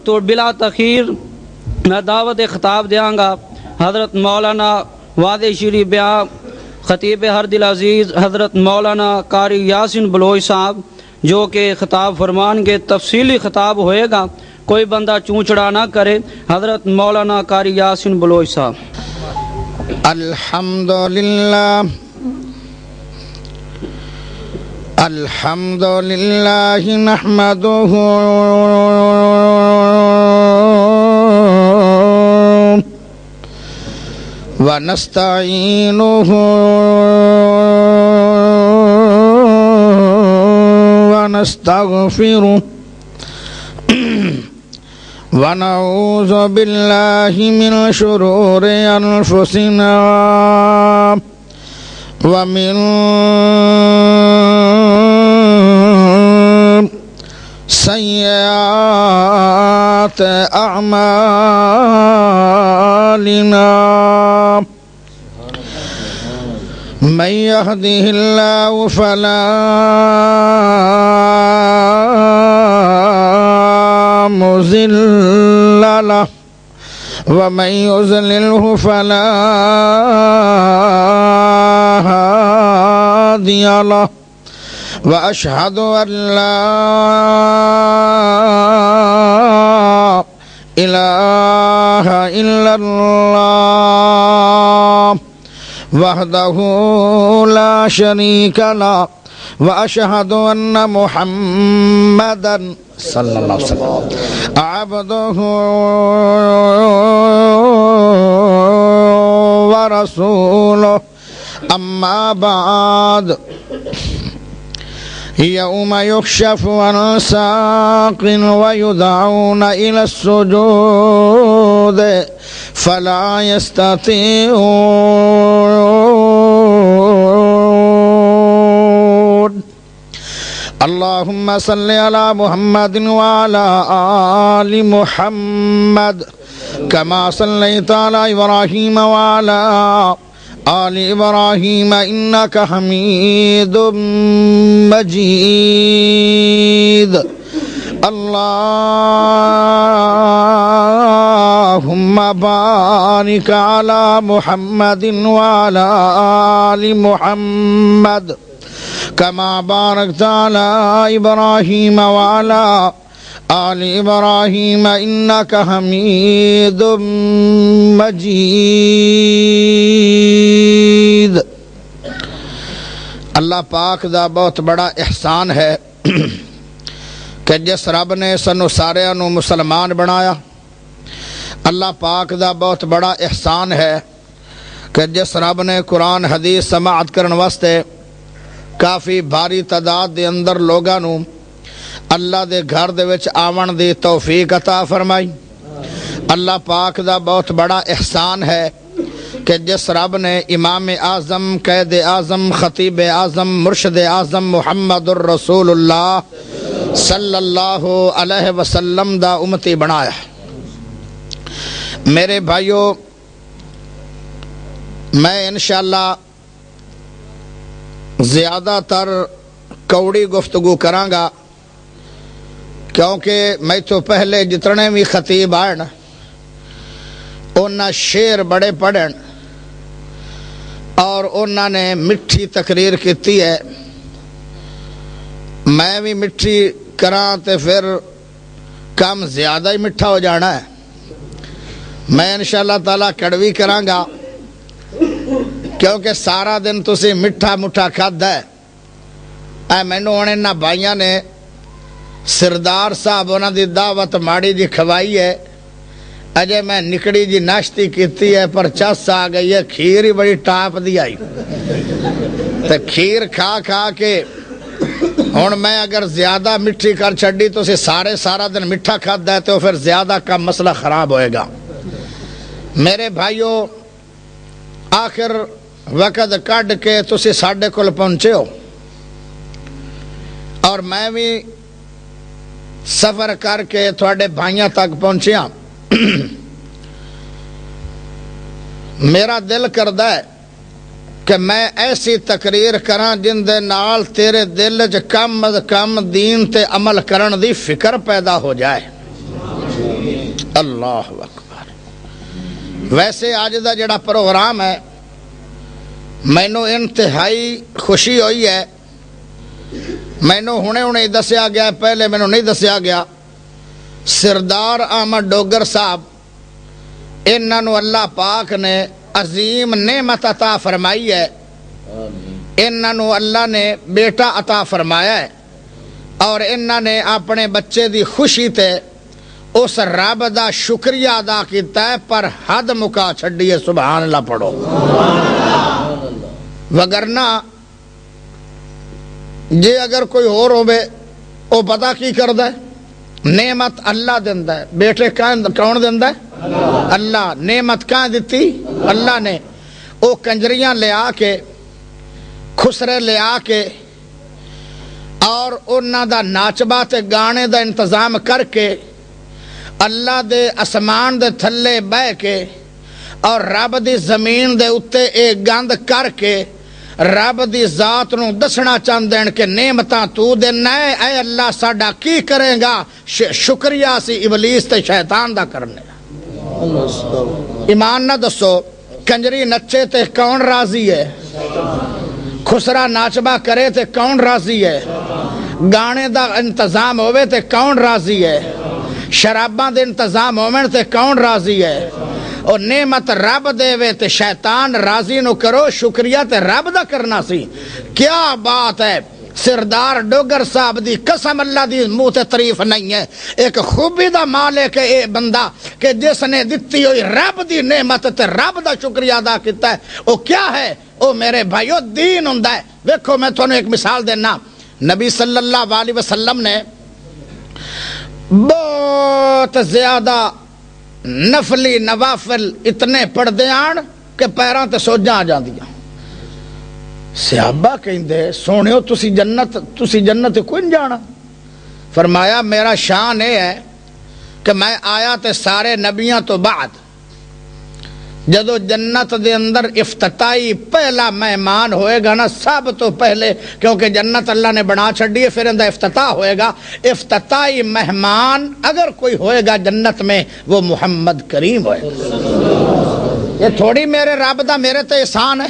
تو بلا تخیر میں دعوت خطاب دیاں گا حضرت مولانا وعدِ شیری بیاں خطیب ہر دل عزیز حضرت مولانا قاری یاسین بلوچ صاحب، جو کہ خطاب فرمان کے تفصیلی خطاب ہوئے گا، کوئی بندہ چونچڑا نہ کرے۔ حضرت مولانا قاری یاسین بلوچ صاحب۔ الحمدللہ الحمدللہ نحمدہ ونستعینہ ونستغفرہ ونعوذ باللہ من شرور انفسنا ومن سیئات اعمالنا من يهده الله فلا مضل له ومن يضلله فلا هادي له وأشهد أن لا إله إلا الله وحده لا شريك له وأشهد أن محمدا صلى الله عليه وسلم عبده ورسوله أما بعد يوم يكشف عن ساق ويدعون إلى السجود فلا يستطيعون اللهم صل على محمد وعلى آل محمد كما صليت على إبراهيم وعلى آل إبراهيم إنك حميد مجيد اللهم بارك على محمد وعلى آل محمد كما باركت على إبراهيم وعلى آل إبراهيم إنك حميد مجيد۔ اللہ پاک دا بہت بڑا احسان ہے کہ جس رب نے سانو سارے نو مسلمان بنایا۔ اللہ پاک دا بہت بڑا احسان ہے کہ جس رب نے قرآن حدیث سماعت کرن واسطے کافی بھاری تعداد دے اندر لوگاں نو اللہ دے گھر دے وچ آون دی توفیق عطا فرمائی۔ اللہ پاک دا بہت بڑا احسان ہے کہ جس رب نے امام اعظم، قائد اعظم، خطیب اعظم، مرشد اعظم محمد الرسول اللہ صلی اللہ علیہ وسلم دا امتی بنایا۔ میرے بھائیو، میں انشاءاللہ زیادہ تر کوڑی گفتگو کراں گا، کیونکہ میں تو پہلے جتنے بھی خطیب آئے نا انہاں شعر بڑے پڑھن اور انہاں نے مٹھی تقریر کیتی ہے۔ میں بھی مٹھی کراں تے پھر کام زیادہ ہی مٹھا ہو جانا ہے۔ میں انشاءاللہ تعالیٰ کڑوی کراں گا، کیونکہ سارا دن تسی مٹھا مٹھا کھادا ہے۔ اے مینوں ہن انہاں بھائیاں نے سردار صاحب انہاں دی دعوت ماڑی جی کھوائی ہے، اجے میں نکڑی جی ناشتی کیتی ہے پر چس آ گئی ہے، کھیر ہی بڑی ٹاپ دی آئی تے کھیر کھا کھا کے ہن میں اگر زیادہ مٹھی کر چھڈی تو سارا دن مٹھا کھادا ہے تو پھر زیادہ کا مسئلہ خراب ہوئے گا۔ میرے بھائیو، آخر وقت کڈ کے تسی ساڈے کول پہنچے ہو اور میں بھی سفر کر کے تھوڑے بھائیاں تک پہنچیا۔ میرا دل کردہ ہے کہ میں ایسی تقریر کراں جن دے نال تیرے دل چ کم از کم دین تے عمل کرن دی فکر پیدا ہو جائے۔ اللہ اکبر. ویسے اج دا جڑا پروگرام ہے مینوں انتہائی خوشی ہوئی ہے. مینوں ਹੁਣੇ دسیا گیا, پہلے مینوں نہیں دسیا گیا. سردار احمد ڈوگر صاحب انہاں نوں اللہ پاک نے عظیم نعمت عطا فرمائی ہے. انہاں نوں اللہ نے بیٹا عطا فرمایا ہے اور انہاں نے اپنے بچے دی خوشی تے اس رب دا شکریہ ادا کیتا ہے, پر حد مکا چھڈی ہے. سبحان اللہ پڑھو. وگرنہ جے اگر کوئی اور ہوے او پتہ کی کردا ہے, نعمت اللہ دیندا ہے. بیٹے کون دیندا ہے؟ اللہ. نعمت کہاں دتی؟ اللہ نے. او کنجریاں لے آ کے, خسرے لے آ کے اور انہاں دا ناچبا تے گانے دا انتظام کر کے اللہ دے اسمان دے تھلے بہ کے اور رب دی زمین دے اتے ایک گند کر کے رب دی ذات نو دسنا چاہندے ہیں کہ نعمتاں تو دینا ہے, اے اللہ ساڈا کی کرے گا؟ شکریہ سی ابلیس تے شیطان دا کرنے. ایمان نہ دسو, کنجری نچے تے کون راضی ہے؟ خسرا ناچبا کرے تے کون راضی ہے؟ گانے دا انتظام ہوئے تے کون راضی ہے؟ شراباں دے انتظام ہوئے تے کون راضی ہے؟ اور نعمت رب دے وے تے شیطان راضی نو کرو. شکریہ تے رب دا کرنا سی. کیا بات ہے. سردار ڈوگر صاحب دی قسم اللہ دی منہ تے تعریف نہیں ہے. ایک خوبی دا مالک ہے اے بندہ کہ جس نے دتی ہوئی رب دی نعمت تے رب دا شکریہ ادا کیتا ہے. او کیا ہے؟ او میرے بھائیو دین ہوندا ہے. دیکھو میں تھانوں ایک مثال دینا. نبی صلی اللہ علیہ وسلم نے بہت زیادہ نفلی نوافل اتنے پڑھدے آن کہ پیراں تے سوجاں آ جاندیاں. صحابہ کہندے سونیو تسی جنت کوئی نہیں جانا. فرمایا میرا شان یہ ہے کہ میں آیا تے سارے نبیاں تو بعد جدو جنت دے اندر افتتاحی پہلا مہمان ہوئے گا نا, سب تو پہلے, کیونکہ جنت اللہ نے بنا چھڑی ہے, پھر اندر افتتاح ہوئے گا. افتتاحی مہمان اگر کوئی ہوئے گا جنت میں وہ محمد کریم ہوئے گا. یہ تھوڑی میرے رب دا میرے تے احسان ہے.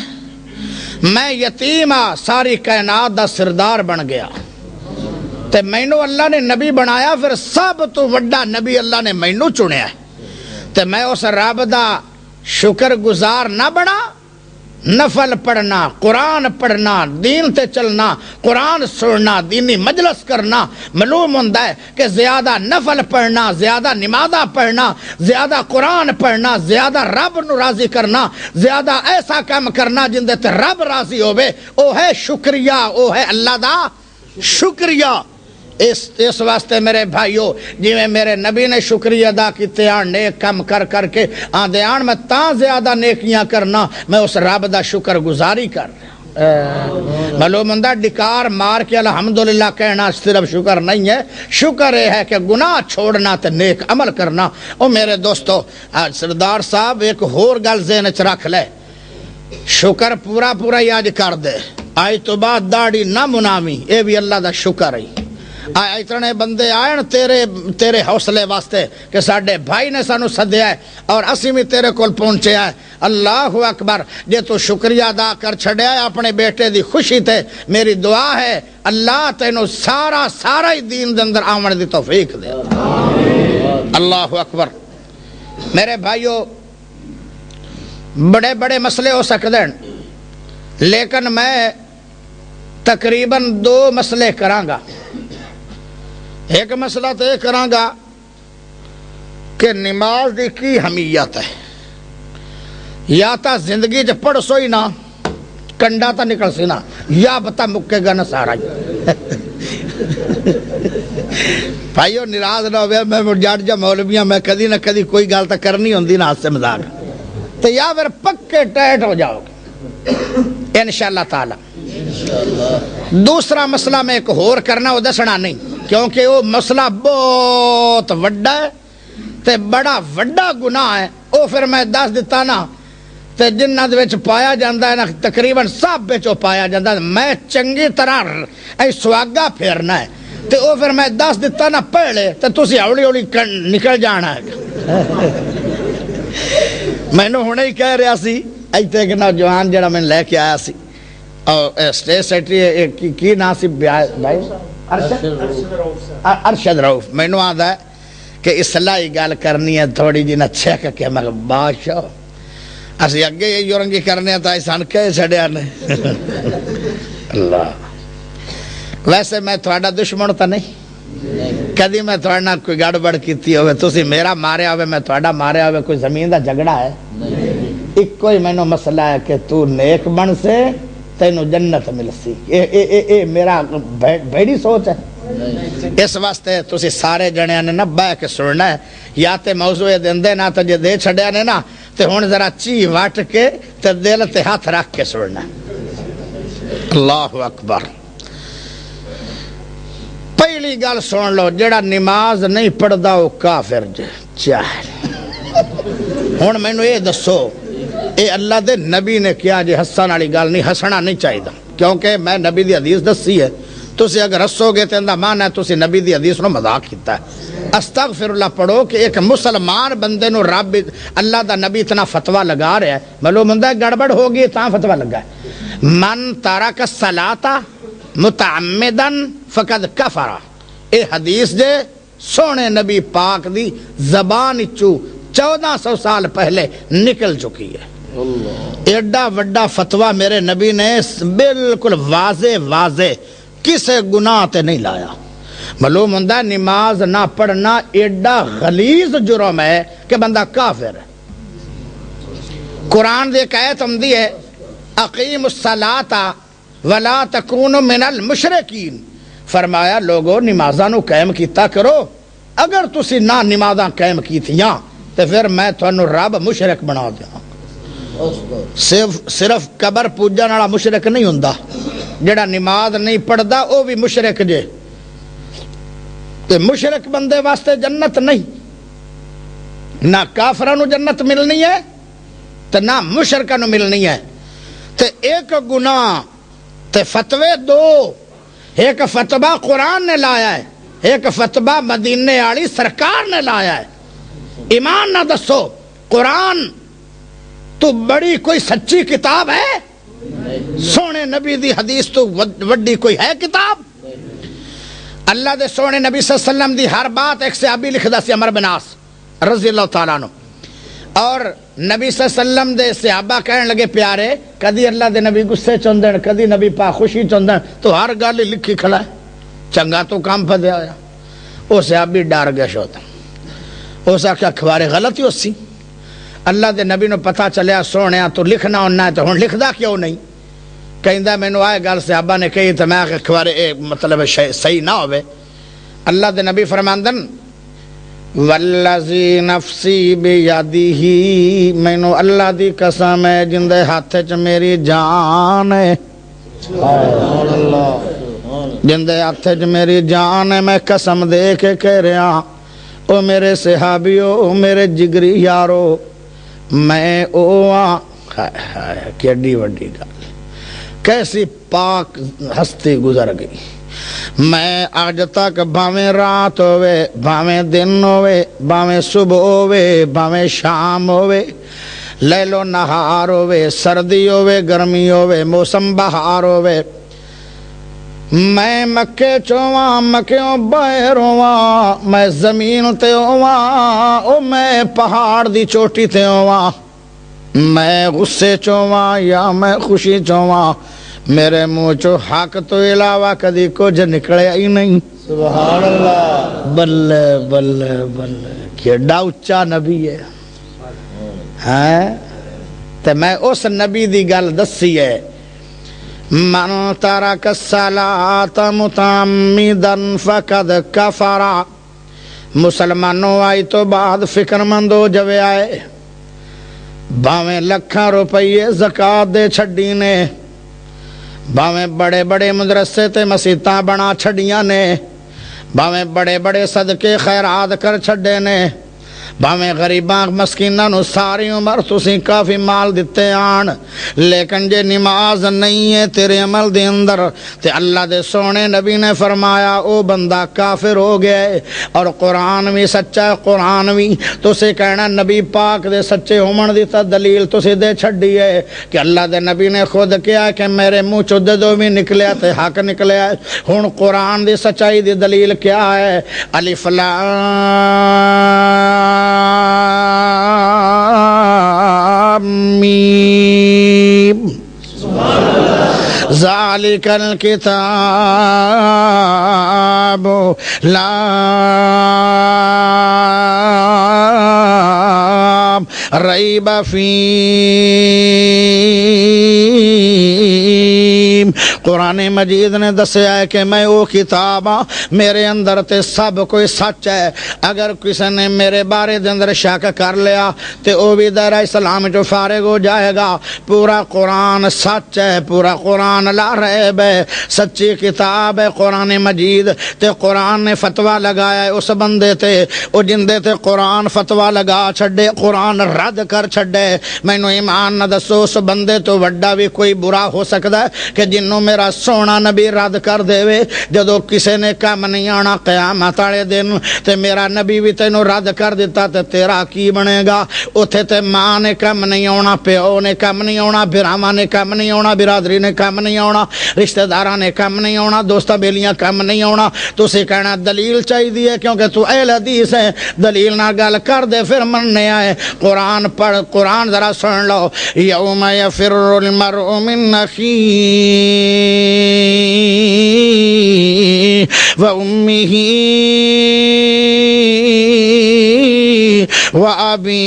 میں یتیم ہاں, ساری کائنات دا سردار بن گیا تے مینوں اللہ نے نبی بنایا. پھر سب تو وڈا نبی اللہ نے مینوں چنیا ہے تے میں اس رب دا شکر گزار نہ بنا. نفل پڑھنا, قرآن پڑھنا, دین تے چلنا, قرآن سننا, دینی مجلس کرنا, معلوم ہوتا ہے کہ زیادہ نفل پڑھنا, زیادہ نمازاں پڑھنا, زیادہ قرآن پڑھنا, زیادہ رب نو راضی کرنا, زیادہ ایسا کام کرنا جن دے تے رب راضی ہوئے, او ہے شکریہ, او ہے اللہ دا شکریہ. اس واسطے میرے بھائیو جی میں میرے نبی نے شکریہ ادا کیتے آن نیک کم کر کے آندے آن میں تاں زیادہ نیکیاں کرنا, میں اس رب دا شکر گزاری کر رہا. معلوم ہوندہ ڈکار مار کے الحمدللہ کہنا صرف شکر نہیں ہے. شکر یہ ہے کہ گناہ چھوڑنا تے نیک عمل کرنا. او میرے دوستو سردار صاحب ایک ہور گل ذہن وچ رکھ لے, شکر پورا ہی آج کر دے, آج تو بعد داڑھی نہ مناوی, اے بھی اللہ دا شکر ہے. اتنے بندے آئن تیرے حوصلے واسطے کہ ساڈے بھائی نے سانو سدیا ہے اور اسی بھی تیرے کول پہنچے ہے. اللہ اکبر. جے تو شکریہ ادا کر چھڑیا ہے اپنے بیٹے دی خوشی تے, میری دعا ہے اللہ تینوں سارا ہی دین دے اندر آمن دی توفیق دے. اللہ اکبر. میرے بھائیو بڑے مسئلے ہو سکتے ہیں, لیکن میں تقریباً 2 مسئلے کراں گا. ایک مسئلہ تو یہ کراں گا کہ نماز دی کی اہمیت ہے. یا تا زندگی چ پڑھ سوئی نہ کنڈا تا نکل سی نہ, یا بتا مکے گا نہ سارا. بھائیو ناراض نہ ہوئے, میں جٹ جا مولویاں میں کدی نہ کدی کوئی گل تو کرنی ہوندی نہ ہاتھ سے مذاق, تو یا پھر پکے ٹائٹ ہو جاؤ گے انشاءاللہ تعالی. دوسرا مسئلہ میں ایک ہور کرنا وہ دسنا نہیں, کیونکہ وہ مسئلہ بہت وڈا ہے تے بڑا وڈا گناہ ہے. وہ پھر میں دس دیتا نا تے جنہ دے وچ پایا جاندا ہے نا تقریباً سب وچ پایا جاندا ہے. میں چنگی طرح اے سواگا پھیرنا ہے تے وہ پھر میں دس دیتا نا پہلے تے تسی ہولی نکل جانا ہے. مینوں ہنے ہی کہہ رہا سی ایتھے ایک نوجوان جڑا میں لے کے آیا سی اور اسٹیٹ سیکرٹری کی نام سی بھائی ارشد رؤف مینوں آندا ہے کہ اصلاحی گل کرنی ہے تھوڑی جی نہ چھک کے میں بادشاہ اسی اگے یہ رنگی کرنے تا سن کے چھڑیا نے اللہ ویسے میں تھوڑا دشمن تا نہیں کدی میں تھوڑے نال کوئی گڑبڑ کیتی ہوئے تسی میرا ماریا ہوئے میں تھوڑا ماریا ہوئے کوئی زمین دا جھگڑا ہے ایک کوئی مینوں مسئلہ ہے کہ تو نیک بن سے تینوں جنت مل سی اے میرا بڑی سوچ ہے اس واسطے تسی سارے جنیاں نے نہ بہ کے سننا ہے یا تے موضوع دیندے نہ تے جے دے چھڈیا نے نا تے ہن ذرا چی وٹ کے تے دل تے ہاتھ رکھ کے سننا ہے اللہ اکبر پہلی گل سن لو جڑا نماز نہیں پڑھدا او کافر جے جاہل ہن مینوں یہ دسو اے اللہ دے نبی نے کیا جے ہسن والی گل نہیں ہسنا نہیں چاہیدا کیونکہ میں نبی دی حدیث دسی ہے تسی اگر ہسو گے تے اندا معنی ہے تسی نبی دی حدیث نو مذاق کیتا ہے استغفر اللہ پڑھو کہ ایک مسلمان بندے نو رب اللہ دا نبی اتنا فتویٰ لگا رہا ہے معلوم ہوندا ہے گڑبڑ ہوگی تاں فتویٰ لگا ہے من ترک الصلاۃ متعمدا فقد کفر اے حدیث دے سونے نبی پاک دی زبان چو 1400 سال پہلے نکل چکی ہے ایڈا وڈا فتویٰ میرے نبی نے بالکل واضح کسے گناہ تے نہیں لایا معلوم ہوندا ہے نماز نہ پڑھنا ایڈا غلیظ جرم ہے کہ بندہ کافر ہے قرآن دی آیت آندی ہے اقیم الصلاۃ ولا تکونوا من المشرکین فرمایا لوگو نمازاں نو قائم کیتا کرو اگر تسی نہ نمازاں قائم کیتیاں تے پھر میں تھانوں رب مشرک بنا دیاں صرف قبر پوجن والا مشرک نہیں ہوندا جڑا نماز نہیں پڑھدا او بھی مشرک جے تے مشرک بندے واسطے جنت نہیں نہ کافراں نو جنت ملنی ہے تے نہ مشرکاں نو ملنی ہے تے ایک گناہ تے فتوے دو ایک فتویٰ قرآن نے لایا ہے ایک فتویٰ مدینے والی سرکار نے لایا ہے ایمان نہ دسو قرآن تو بڑی کوئی سچی کتاب ہے سونے نبی دی حدیث تو وڈی کوئی ہے کتاب اللہ دے سونے نبی صلی اللہ علیہ وسلم دی ہر بات ایک صحابی لکھدا سی عمر بن عاص رضی اللہ تعالیٰ عنہ اور نبی صلی اللہ علیہ وسلم دے صحابہ کہنے لگے پیارے کدی اللہ دے نبی غصے چوندن کدی نبی پاک خوشی چوندن تو ہر گل لکھی کھلا ہے چنگا تو کام پھدیا ہویا او صحابی ڈر گیا شوت اس آخیا اخبار غلط ہی اسی اللہ دے نبی نو پتہ چلیا سونے تو لکھنا ہونا ہے تو ہن لکھدا کیوں نہیں کہندا مینوں آئے گل صحابہ نے کہی تو میں اخبار مطلب صحیح نہ ہوئے اللہ دے نبی فرماندن والذی نفسی بیدہ مینوں اللہ دی قسم ہے جن دے ہاتھ چ میری جان ہے جن دے ہاتھ چ میری جان ہے میں قسم دے کے کہہ رہا او میرے صحابیو او میرے جگری یارو میں او کیڈی وڈی گل کیسی پاک ہستی گزر گئی میں آج تک بھاویں رات ہوئے بھاویں دن ہوئے بھاویں صبح ہوئے بھاویں شام ہوئے لیل و نہار ہوئے سردی ہوئے گرمی ہوئے موسم بہار ہوئے میں مکے چواں مکیوں باہر ہواں میں زمین تے ہواں او میں پہاڑ دی چوٹی تے ہواں میں غصے چواں یا میں خوشی چواں میرے منہ چو حق تو علاوہ کدی کچھ نکلیا ہی نہیں سبحان اللہ بلے بلے بلے کیڈا اچا نبی ہے ہاں تے میں اس نبی دی گل دسی ہے من ترک الصلاۃ متعمدا فقد کفر مسلمانوں آئی تو بعد فکر مند ہو جوے آئے بھاویں لکھاں روپیے زکات دے چھڈی نے بھاویں بڑے بڑے مدرسے تے مسیتاں بنا چھڈیاں نے بھاویں بڑے بڑے صدقے خیرات کر چھڈے نے بھاویں غریباں مسکیناں نو ساری عمر تسی کافی مال دیتے آن، لیکن جے نماز نہیں ہے تیرے عمل دے اندر تے اللہ دے سونے نبی نے فرمایا او بندہ کافر ہو گیا ہے۔ اور قرآن بھی سچا ہے، قرآن بھی تسی کہنا نبی پاک دے سچے ہومن دی تا دلیل تسی دے چھڈی ہے کہ اللہ دے نبی نے خود کیا کہ میرے منہ چوں جدوں بھی نکلیا تے حق نکلیا ہے۔ ہن قرآن دی سچائی دی دلیل کیا ہے؟ الف لام میم ذالک الکتاب لا ریب فیہ۔ قرآن مجید نے دسیا ہے کہ میں وہ کتاب ہاں، میرے اندر تے سب کوئی سچ ہے۔ اگر کسی نے میرے بارے دے اندر شک کر لیا تے او بھی دائرہ اسلام جو فارغ ہو جائے گا۔ پورا قرآن سچ ہے، پورا قرآن لا ریب ہے، سچی کتاب ہے قرآن مجید۔ تے قرآن نے فتویٰ لگایا ہے اس بندے تے او جندے تے قرآن فتویٰ لگا چھڑے، قرآن رد کر چھڑے۔ مینو ایمان نہ دسو اس بندے تو وڈا بھی کوئی برا ہو سکتا ہے کہ جنوں میرا سونا نبی رد کر دے وے۔ جدو کسے نے کم نہیں آنا قیامت والے دن تے میرا نبی بھی تینوں رد کر دیتا تے تیرا کی بنے گا؟ اوتھے تے ماں نے کم نہیں آنا، پیو نے کم نہیں آنا، بھراواں نے کم نہیں آنا، برادری نے کم نہیں آنا، رشتہ داراں نے کم نہیں آنا، دوستاں بیلیاں کم نہیں آنا۔ تسی کہنا دلیل چاہیے کیونکہ تو اہل حدیث ہے، دلیل نہ گل کر دے پھر مننے آئے۔ قرآن پڑھ، قرآن ذرا سن لو۔ یوم یفر المرء من اخیہ وامہ وابیہ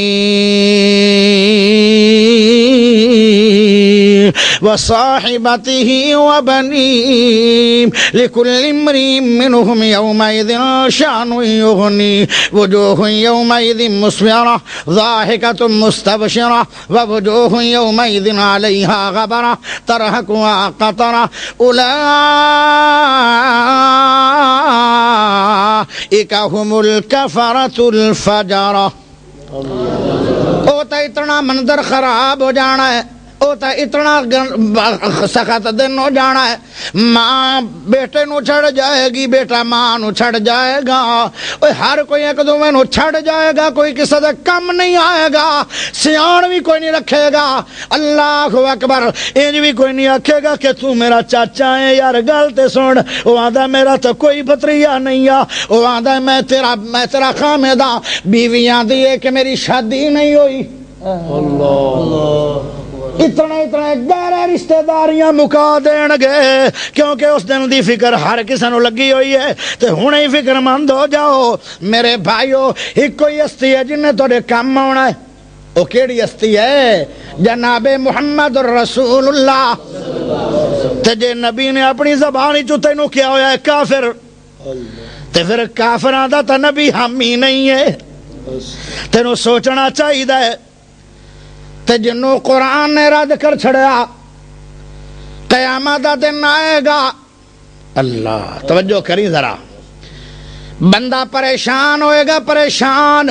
وصاحبته وبنيه لكل امرئ منهم يومئذ شأن يغنيه وجوه يومئذ مسفرة ضاحكة مستبشرة ووجوه يومئذ عليها غبرة ترهقها قترة أولئك هم الكفرة الفجرة۔ ہوتا اتنا منظر خراب ہو جانا ہے، ہوتا اتنا سخت دن ہو جانا ہے، ماں بیٹے نو چھڑ جائے گی، بیٹا ماں نو چھڑ جائے گا، ہر کوئی ایک دوویں نو چھڑ جائے گا، کوئی کسی دے کم نہیں آئے گا، سیان بھی کوئی نہیں رکھے گا۔ اللہ اکبر۔ انج بھی کوئی نہیں آکھے گا کہ تو میرا چاچا ہے، یار گل تے سن۔ وہ آندا میرا تو کوئی بھتریا نہیں آ، وہ آندا میں تیرا خامد ہاں، بیوی آندی ہے کہ میری شادی نہیں ہوئی۔ اللہ اتنا گہرے رشتہ داریاں مکا دین گے، کیونکہ اس دن دی فکر ہر کسی نو لگی ہوئی ہے۔ تے ہنے ہی فکر مند ہو جاؤ میرے بھائیو، ایک کوئی ہستی ہے جن نے تھوڑے کام آنا ہے۔ وہ کیڑی ہستی ہے؟ جناب محمد رسول اللہ۔ تے جے نبی نے اپنی زبان چ تینوں کیا ہویا ہے کافر، تے پھر کافراں دا تے نبی حامی نہیں ہے۔ تینوں سوچنا چاہیے تے جنوں قرآن نے رد کر چھڑیا، قیامت دا دن آئے گا۔ اللہ توجہ کری ذرا، بندہ پریشان ہوئے گا، پریشان۔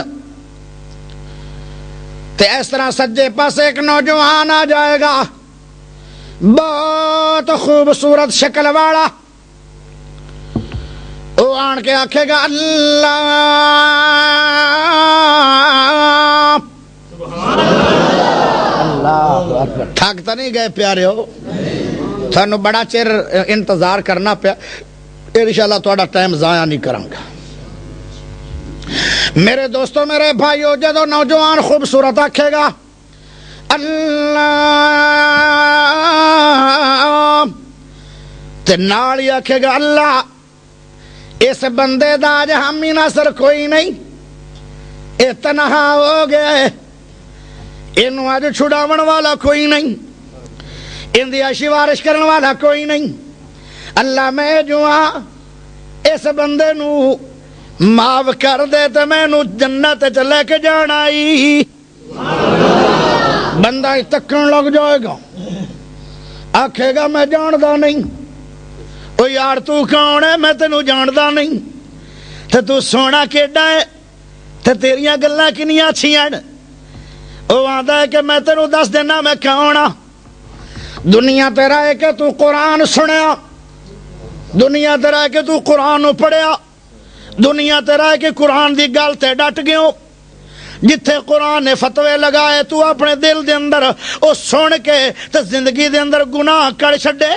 تے اس طرح سجے پاس ایک نوجوان آ جائے گا، بہت خوبصورت شکل والا، وہ آن کے آکھے گا اللہ تھکتا نہیں گئے پیارے ہو؟ تھانو بڑا چیر انتظار کرنا پیا، انشاءاللہ تھوڑا ٹائم ضائع نہیں کروں گا۔ میرے دوستو، میرے بھائیو، جدو نوجوان خوبصورت آکھے گا اللہ تے نال ہی آکھے گا اللہ، اس بندے دا آج حامی ناصر کوئی نہیں، اے تنہا ہو گئے، انہوں آج چھڑاون والا کوئی نہیں، ان دی سفارش کرن والا کوئی نہیں۔ اللہ میں جو اس بندے نو معاف کر دے تے میں نو جنت چ لے کے جانا ہی۔ بندہ تکن لگ جائے گا، آکھے گا میں جاندا نہیں۔ او یار تو کون ہے؟ میں تینوں جاندا نہیں۔ تے تو سونا کیڈا ہے؟ تے تیریاں گلاں کنیاں اچھیاں نے وہ آندا ہے کہ میں تینوں دس دینا میں کون ہاں دنیا تیرا ہے کہ تو قرآن سنیا دنیا تیرا ہے کہ تو قرآن پڑھیا دنیا تیرا ہے کہ قرآن دی گل تے ڈٹ گیوں جتھے قرآن نے فتوے لگائے تو اپنے دل دے اندر او سن کے تے زندگی دے اندر گناہ کر چھڈے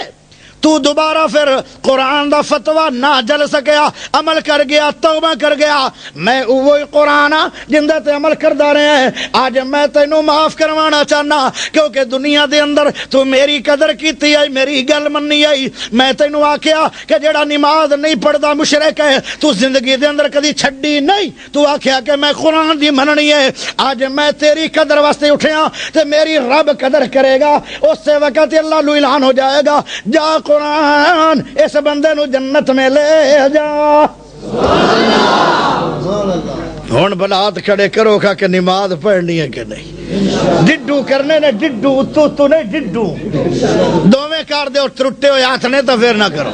تو دوبارہ پھر قرآن دا فتوہ نہ جل سکیا عمل کر گیا توبہ کر گیا میں وہی قرآن جن تے عمل کردہ رہے ہیں آج میں تینوں معاف کروانا چاہنا کیونکہ دنیا دے اندر تو میری قدر کیتی آئی میری گل منی آئی میں تینوں آکھیا کہ جڑا نماز نہیں پڑھدا مشرک ہے تو زندگی دے اندر کدی چھڈی نہیں تو آکھیا کہ میں قرآن دی مننی ہے آج میں تیری قدر واسطے اٹھیا تے میری رب قدر کرے گا اس سے وقت اللہ لو اعلان ہو جائے گا جا قرآن اس بندے نو جنت میں لے جا ہون بلات کھڑے کرو کھا کہ نماز پڑھنی ہے کہ نہیں ڈڈو کرنے نے ڈڈو تو نہیں ڈڈو دو میں کار دے اور ترٹے ہوئے ہاتھ نے تو پھر نہ کرو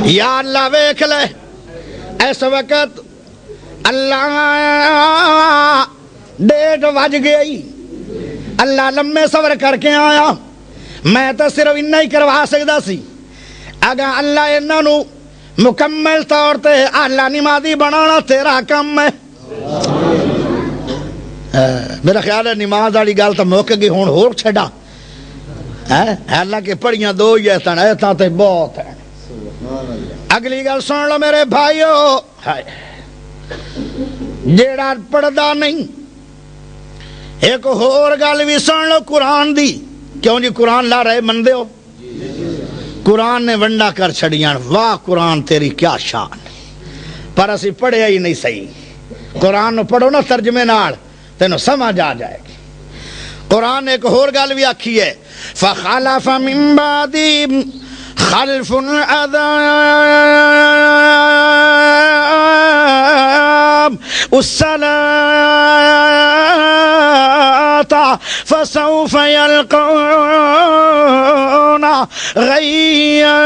یا اللہ ویکھ لے ایسا وقت اللہ ڈیٹ وج گئی اللہ لمبے سفر کر کے آیا میں تو صرف انہا ہی کروا سکتا سی اگر اللہ انہا نو مکمل طور تے اللہ نمازی بنانا تیرا کم ہے میرا خیال ہے نماز والی گل تو موقع گئی ہون ہور چھڑا اللہ کے پڑھیاں دو ہی ایتن ایتن تے بہت ہے اگلی گل سن لو میرے بھائیو جیڑا پڑھدا نہیں ایک ہور گل بھی سن لو قرآن دی کیوں جی قرآن لا رہے مندے ہو قرآن نے ونڈا کر چھڑیاں واہ قرآن تیری کیا شان پر اسی پڑھیا ہی نہیں صحیح قرآن نو پڑھو نا ترجمے نال تینوں سمجھ آ جائے گی قرآن نے ایک اور گل بھی آکھی ہے فخلف من بعدهم خلف اضاعوا الصلاة فسوف يلقون غيا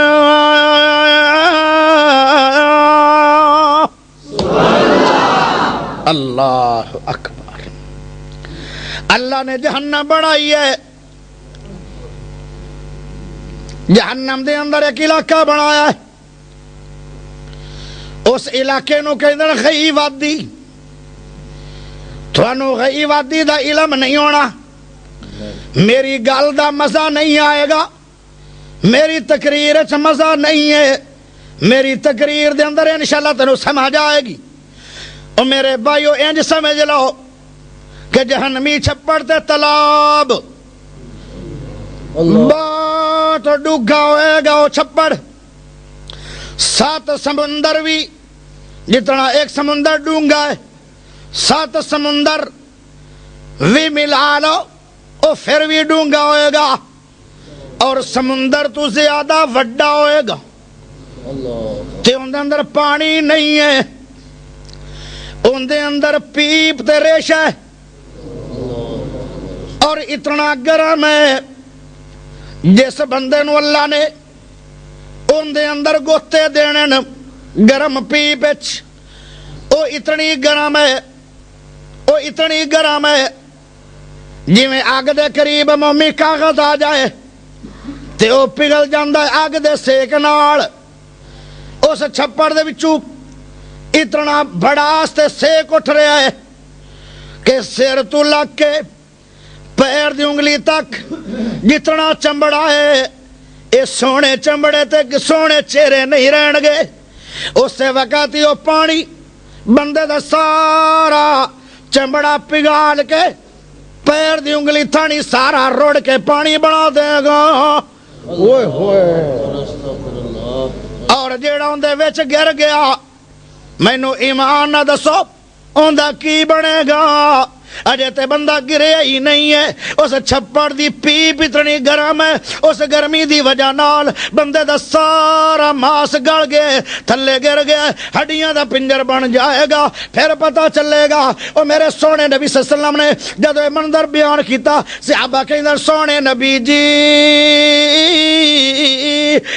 اللہ اکبر اللہ نے جہنم بنائی ہے جہنم دے اندر ایک علاقہ بنایا ہے اس علاقے نو کہندے غی وادی تھانو غی وادی دا علم نہیں ہونا میری گل دا مزہ نہیں آئے گا میری تقریر چ مزہ نہیں ہے میری تقریر دے اندر انشاءاللہ تینوں سمجھ آئے گی اور میرے بھائیو انج سمجھ لو کہ جہنمی چھپڑ تے تالاب بہت ڈوگا ہوئے گا وہ چھپڑ 7 سمندر بھی جتنا ایک سمندر ڈونگا ہے 7 سمندر بھی ملا لو وہ پھر بھی ڈونگا ہوئے گا اور سمندر تو زیادہ وڈا ہوئے گا تے ان دے اندر پانی نہیں ہے ان دے اندر پیپ تے ریشہ ہے اور اتنا گرم ہے جس بندے نو اللہ نے ان دے اندر گوتے دینے گرم پیپ او اتنی گرم ہے او اتنی گرم ہے جی میں آگ دے قریب مومی کاغذ آ جائے تے او پگل جاندہ ہے آگ دے سیک نال اس چھپڑ دے بچو اتنا بڑاس تے سیک اٹھ رہا ہے کہ سر تو لگ کے پیر دی انگلی تک جتنا چمڑا ہے اے سونے چمڑے تے سونے چہرے نہیں رہن گے اس سے وقت ہی وہ پانی بندے دا سارا چمڑا پگال کے پیر دی انگلی تھانی سارا روڑ کے پانی بنا دے گا اور جیڑا اندے وچ گر گیا مینوں ایمان نہ دسو اوندا کی بنے گا اجے تے بندہ گریا ہی نہیں ہے، اس چھپڑ دی پیپ اتنی گرم ہے، اس گرمی دی وجہ نال بندے دا سارا ماس گل گئے، تھلے گر گیا، ہڈیاں دا پنجر بن جائے گا۔ پھر پتہ چلے گا او میرے سونے نبی صلی اللہ علیہ وسلم نے جدو یہ منظر بیان کیتا، صحابہ کہندے سونے نبی جی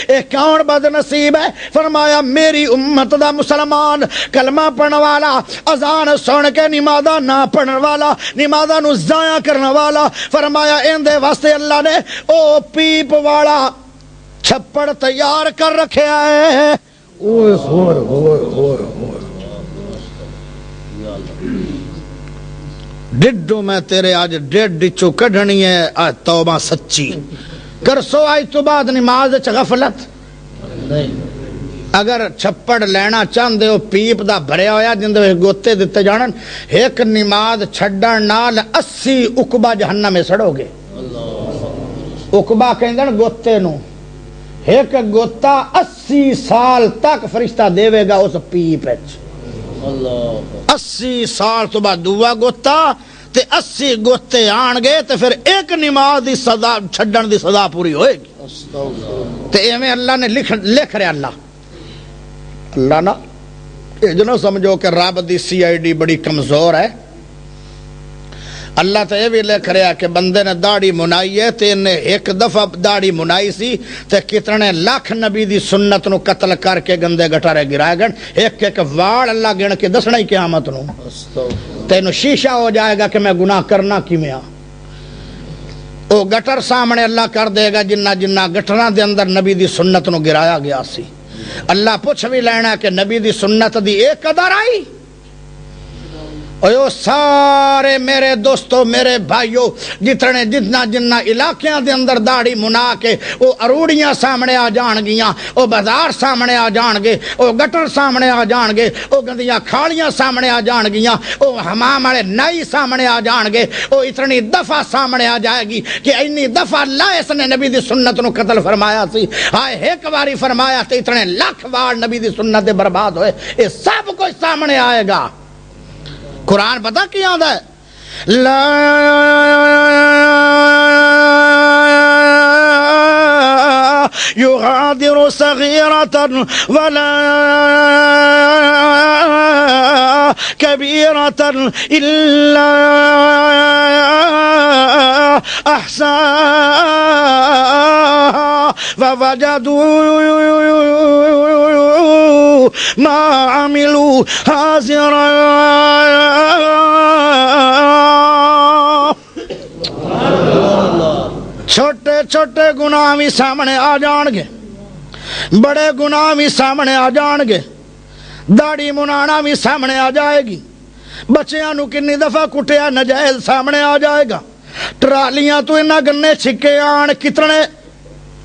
اے کون بد نصیب ہے؟ فرمایا میری امت دا مسلمان کلمہ پڑھن والا، اذان سن کے نمازاں نہ پڑھن والا، نمازاں نو ضائع کرنے والا، فرمایا اندے واسطے اللہ نے او پیپ والا چھپڑ تیار کر رکھیا ہے۔ اوئے ہوئے ہوئے ہوئے ہوئے، ڈڈو میں تیرے آج ڈیڈ ڈچو کڈھنی ہے، آج توبہ سچی کر سو، آج تو بعد نماز چ غفلت نہیں۔ اگر چھپڑ لینا چاہندے ہو پیپ دا بھریا ہویا جندے گوتے دیتے جانن، ایک نماز چھڈن نال 80 عقبہ جہنم میں سڑو گے۔ عقبہ کہندن گوتے نو، ایک گوتا 80 سال تک فرشتہ دے گا اس پیپ وچ، 80 سال تو بعد دوا گوتا تے 80 گوتے آن گے تے پھر ایک نماز دی سزا چھڈن دی سزا پوری ہوئے گی۔ تے ایویں اللہ نے لکھ رہا اللہ نا یہ جو نہ سمجھو کہ رب دی CID بڑی کمزور ہے۔ اللہ تو یہ بھی لکھ رہا کہ بندے نے داڑھی منائی ہے تے انہیں ایک دفعہ داڑھی منائی سی تے کتنے لاکھ نبی دی سنت نو قتل کر کے گندے گٹارے گرائے گن، ایک ایک وار اللہ گن کے دسنا ہی قیامت نو تینو شیشہ ہو جائے گا کہ میں گناہ کرنا کی میں او گٹر سامنے اللہ کر دے گا جنہ جنہ گٹرہ دے اندر نبی دی سنت نو گرایا گیا سی۔ اللہ پوچھ بھی لینا کہ نبی دی سنت دی ایک قدر آئی؟ اوہ سارے میرے دوستو میرے بھائیو جتنے جتنا جنہ علاقیاں دے اندر داڑھی منا کے وہ اروڑیاں سامنے آ جان گیاں، وہ بازار سامنے آ جان گے، وہ گٹر سامنے آ جان گے، وہ گندیاں کھالیاں سامنے آ جان گیاں، وہ حمام والے نائی سامنے آ جان گے، وہ اتنی دفعہ سامنے آ جائے گی کہ اتنی دفعہ اللہ اس نے نبی دی سنت نو قتل فرمایا سی، ہائے ایک باری فرمایا تے اتنے لاکھ بار نبی دی سنت برباد ہوئے، یہ سب کچھ سامنے آئے گا۔ قرآن پتہ کیا آدھا ہے؟ لا يغادر صغيرة ولا كبيرة إلا أحصاها ووجدوا ما عملوا حاضرا۔ چھوٹے چھوٹے گناہ بھی سامنے آ جان گے، بڑے گناہ بھی سامنے آ جان گے، داڑھی منانا بھی سامنے آ جائے گی، بچیاں نو کنی دفعہ کٹیا نجائز سامنے آ جائے گا، ٹرالیاں تو انہاں گنے چھکے آن کتنے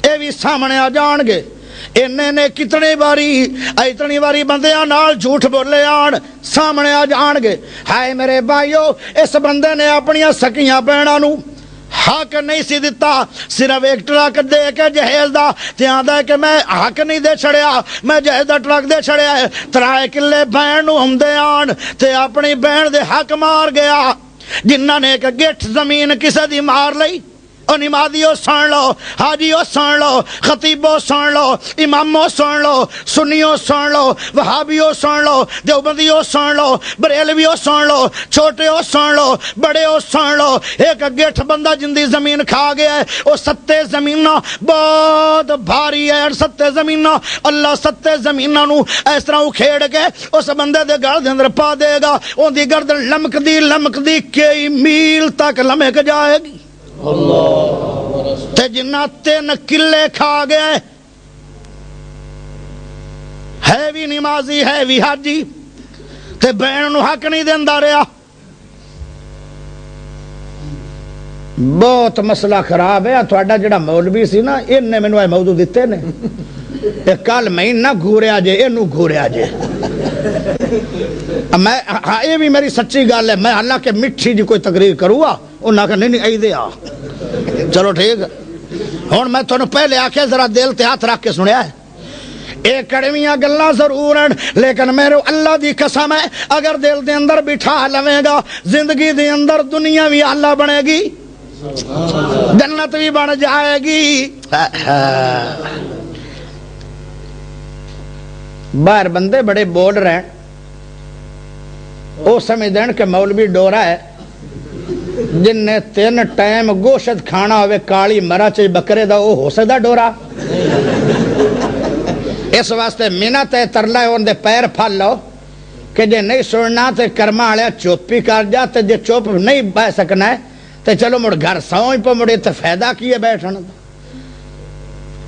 اے بھی سامنے آ جان گے، انہیں نے کتنی باری بندیاں نال جھوٹ بولے آن سامنے آ جان گے۔ ہائے میرے بھائیو اس بندے نے اپنیاں سکیاں بہناں نو حق نہیں سی دیتا، صرف ایک ٹرک دے کے جہیز دا تے آندا ہے کہ میں حق نہیں دے چھڑیا، میں جہیز دا ٹرک دے چھڑیا ہے، 3 کلے بہن نو ہم دے آن تے اپنی بہن دے حق مار گیا۔ جنہ نے ایک گٹھ زمین کسے دی مار لئی، او نمازیو سن لو، حاجیو سن لو، خطیبو سن لو، امامو سن لو، سنیو سن لو، وہابیو سن لو، دیوبندیو سن لو، بریلویو سن لو، چھوٹیو سن لو، بڑیو سن لو، ایک گٹھ بندہ جندی زمین کھا گیا ہے، او 7 زمینہ بہت بھاری ہے، 7 زمینہ اللہ 7 زمینہ نو اس طرح اکھیڑ کے اس بندے دے گھر دے اندر پا دے گا، اون دی گردن لمک دی کئی میل تک لمک جائے گی۔ تے جنہ 3 کلے کھا گئے، ہے بھی نمازی ہے بھی حاجی تے بہن نو حق نہیں دیندا رہا۔ بہت مسئلہ خراب ہے۔ تھوڑا جڑا مولوی سی نا انہیں مینوں اے موضوع دیتے نے، کل میں نہ گھوریا جے اینو گھوریا جے، میں یہ بھی میری سچی گل ہے، میں حالانکہ مٹھی جی کوئی تقریر کروں گا انہاں کہ نہیں ای دے آ چلو ٹھیک۔ ہن میں تھانوں پہلے آکھیا ذرا دل تے ہاتھ رکھ کے سنیا ہے، اے کڑویاں گلاں ضرور ہیں لیکن میرے اللہ دی قسم ہے اگر دل دے اندر بٹھا لویں گا زندگی دے اندر دنیا بھی اللہ بنے گی جنت بھی بن جائے گی. باہر بندے بڑے بول رہے ہیں وہ سمجھ دین کہ مولوی ڈورا ہے جن نے 3 ٹائم گوشت کھانا ہوئے کالی مرچ بکرے دا وہ ہو سکتا ڈورا. اس واسطے منت ہے ترلا ہے ان دے پیر پھل لو کہ جے نہیں سننا تے کرما والے چپ ہی کر جا تے جے چپ نہیں بہ سکنا ہے تے چلو مڑ گھر سوئیں پہ مڑے تے فائدہ کی ہے بیٹھنا.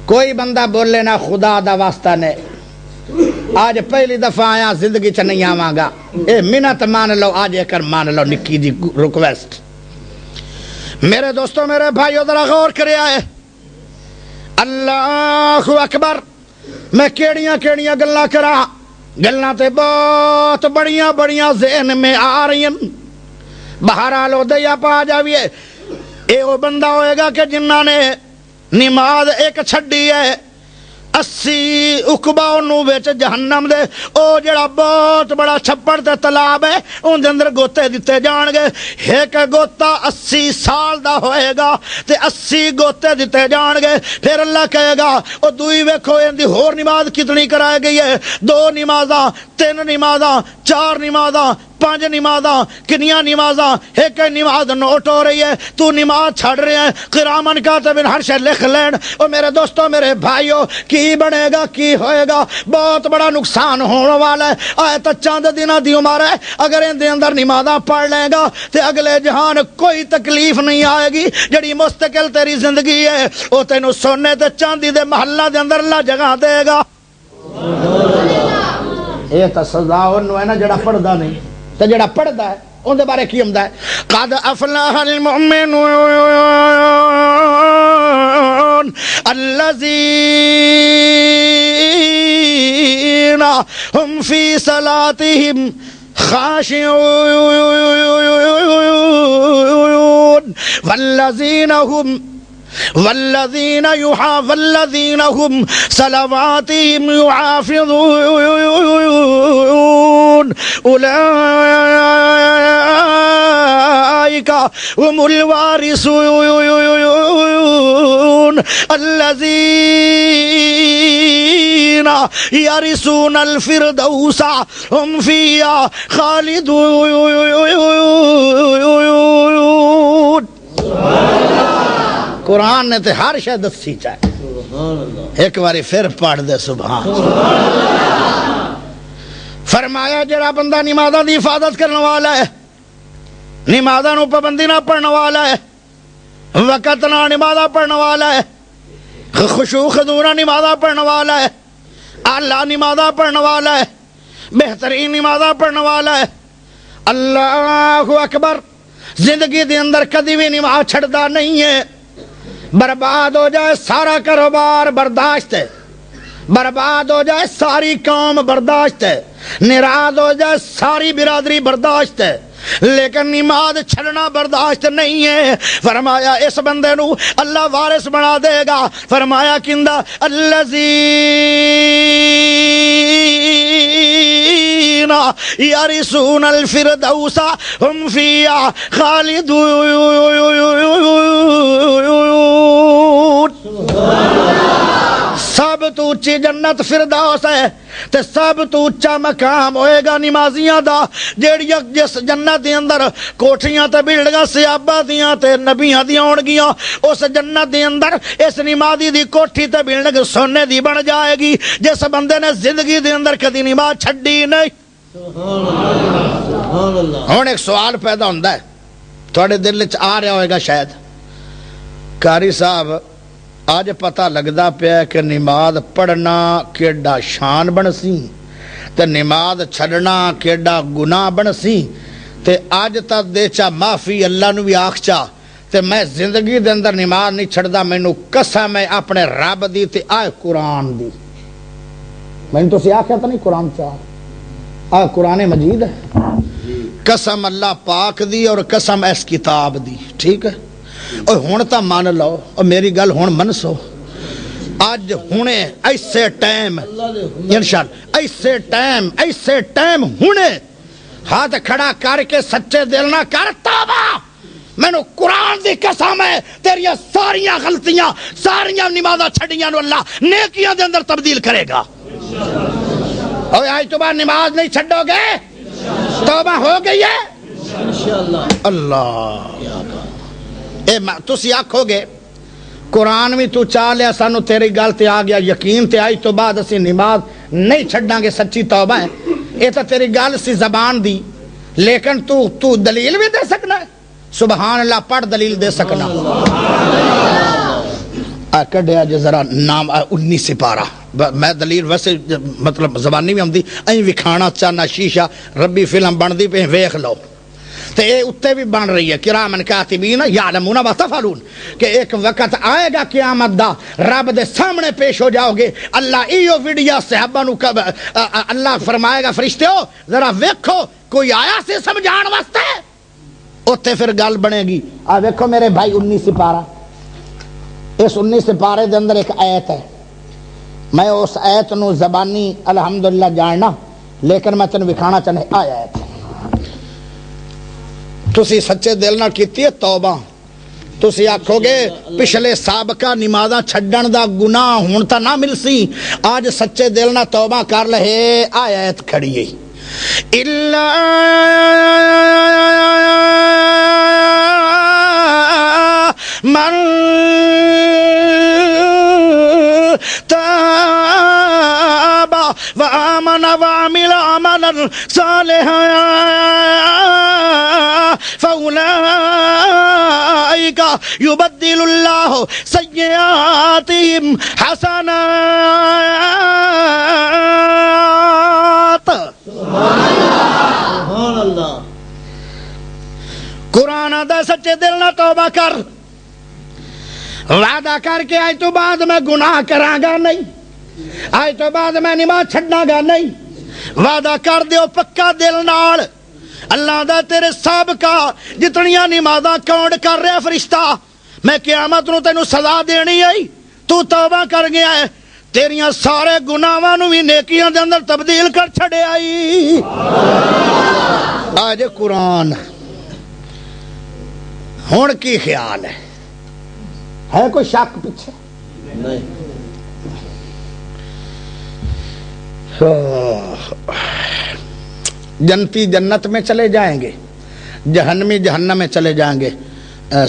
کوئی بندہ بولے نا خدا دا واسطہ نے آج پہلی دفعہ آیا زندگی چ نہیں آواں گا اے منت مان لو آج ایک مان لو نکی دی ریکویسٹ. میرے دوستو میرے بھائیو ذرا غور کریا ہے اللہ اکبر. میں کیڑیاں گلاں کراں گلاں تے بہت بڑیاں ذہن میں آ رہی ہیں. بہرحال دیا پا جاویے اے وہ بندہ ہوئے گا کہ جنہاں نے نماز ایک چھڈی ہے 80 اقبا انہوں بیچ جہنم دے او جڑا بہت بڑا چھپڑ تے تلاب ہے ان دے اندر گوتے دیتے جان گے. ایک گوتا 80 سال دا ہوئے گا تے 80 گوتے دیتے جان گے. پھر اللہ کہے گا او دوئی ویکھو ان دی ہور نماز کتنی کرائے گئی ہے 2 نمازاں 3 نمازاں 4 نمازاں 5 نمازاں کنیاں نمازاں ایک نماز نوٹ ہو رہی ہے تو نماز چھڑ رہے ہیں قرامن کاتبن ہر شے لکھ لین. او میرے دوستو میرے بھائیو کی بنے گا کی ہوئے گا بہت بڑا نقصان ہونے والا ہے. آئے تا چاند دنہ دی عمر ہے اگر ان دے اندر نمازاں پڑھ لیں گا تے اگلے جہان کوئی تکلیف نہیں آئے گی. جڑی مستقل تیری زندگی ہے او تینو سونے تے چاندی دے محلہ دے اندر اللہ جگہ دے گا. یہ تا سزا انہوں ہے نا جڑا پڑھ دا نہیں تے جڑا پڑھ دا ہے ان دے بارے کی ہمدہ ہے قد افلح المؤمنون الذین هم فی صلاتهم خاشعون والذین هم صلواتهم يحافظون اولئک هم الوارثون الذین یرثون الفردوس هم فیہا خالدون. قرآن نے تے ہر شے دسی چاہے ایک باری پھر پڑھ دے سبحان. فرمایا جڑا بندہ نمازاں دی حفاظت کرنے والا ہے نمازاں نو پابندی نہ پڑھنے والا ہے وقت نہ نمازاں پڑھنے والا ہے خشوع خضوع نہ نمازاں پڑھنے والا ہے اعلیٰ نمازاں پڑھنے والا ہے بہترین نمازاں پڑھنے والا ہے. اللہ اکبر. زندگی دے اندر کدی بھی نماز چھڑدا نہیں ہے. برباد ہو جائے سارا کاروبار برداشت ہے برباد ہو جائے ساری قوم برداشت ہے ناراض ہو جائے ساری برادری برداشت ہے لیکن نماز چھڑنا برداشت نہیں ہے. فرمایا اس بندے نو اللہ وارث بنا دے گا. فرمایا کندہ الذین یرثون الفردوس هم فیہا خالدون. سب تو اچھی جنت فردوس ہے تے سب تو اچھا مقام ہوئے گا نمازیاں دا جیڑی جس جنت دے اندر کوٹھیاں تے بلڈنگاں صحابہ دیاں تے نبیاں دیاں ہونگیاں اس جنت دے اندر اس نمازی دی کوٹھی تے بلڈنگ سونے دی بن جائے گی جس بندے نے زندگی دے اندر کدی نماز چھڈی نہیں. ہن ایک سوال پیدا ہوندا ہے تھوڑے دل وچ آ رہا ہوئے گا شاید قاری صاحب آج پتہ لگدا پیا کہ نماز پڑھنا کیڈا شان بن سی تے نماز چھڑنا کیڈا گناہ بن سی تے آج تک دے چا معافی اللہ نو بھی آکھ چا تے میں زندگی دے اندر نماز نہیں چھڑدا مینوں قسم ہے اپنے رب دی تے آئے قرآن دی. میں تو سی آکھیا تا نہیں قرآن چاہ آئے قرآن مجید ہے قسم اللہ پاک دی اور قسم اس کتاب دی. ٹھیک ہے اور ہون تا مان لو اور میری گل ہون منسو اج ہونے ایسے ٹائم انشاءاللہ ایسے ٹائم ہونے ہاتھ کھڑا کر کے سچے دل نہ کر توبہ مینوں قرآن دی قسم ہے تیریاں ساریاں غلطیاں ساریاں نمازاں چھڑیاں نو اللہ نیکیاں دے اندر تبدیل کرے گا اور آج تو بعد نماز نہیں چھڑو گے توبہ ہو گئی ہے اللہ اے تسی آکھو گے قرآن بھی تو چاہ لیا سانو تیری گل تے آ گیا یقین تے آج تو بعد اسی نماز نہیں چھڑاں گے سچی توبہ ہے یہ تو تیری گل سی زبان دی لیکن تو دلیل بھی دے سکنا ہے سبحان اللہ پڑھ دلیل دے سکنا کڈیا جو ذرا نام 19 سپارہ میں دلیل ویسے مطلب زبانی بھی آمدی این وکھانا چاہنا شیشہ ربی فلم بن دی پہ ویکھ لو تو اے اتے بھی بن رہی ہے کرامن کاتبین یعلمون ما تفعلون کہ ایک وقت آئے گا قیامت دا رب دے سامنے پیش ہو جاؤ گے اللہ ایو ویڈیا صحابہ نو اللہ فرمائے گا فرشتے ہو ذرا ویکھو کوئی آیا سے سمجھان واسطے اتے پھر گل بنے گی ویکھو میرے بھائی 19 سپارہ اس 19 سپارے دے اندر ایک آیت ہے میں اس آیت نو زبانی الحمدللہ جاننا لیکن میں تینوں وکھانا چاہنا آیت تسی سچے دل نہ کیتی ہے توبہ تسی آکھو گے پچھلے سابقہ نمازاں چھڈن دا گناہ ہون تا نہ مل سی آج سچے دل نہ توبہ کر لے آیت کھڑی ہے الا من تاب وآمن وعمل عملا صالحا فأولئك يبدل الله سيئاتهم حسنات سبحان اللہ قرآن دا سچے دل نہ توبہ کر وعدہ کر کے آج تو بعد میں گناہ کراں گا نہیں آج تو بعد میں نماز چھڑنا گا نہیں وعدہ کر دیو پکا دل نال اللہ دا تیرے سابقہ جتنیاں نمازاں کاؤنٹ کر رہے فرشتہ میں قیامت نو تینوں سزا دینی آئی تو توبہ کر گیا ہے تیریاں سارے گناہاں نو بھی نیکیاں دے اندر تبدیل کر چھڑے آئی آج قرآن ہون کی خیال ہے کوئی شک پیچھے نہیں جنتی جنت میں چلے جائیں گے جہنمی جہنم میں چلے جائیں گے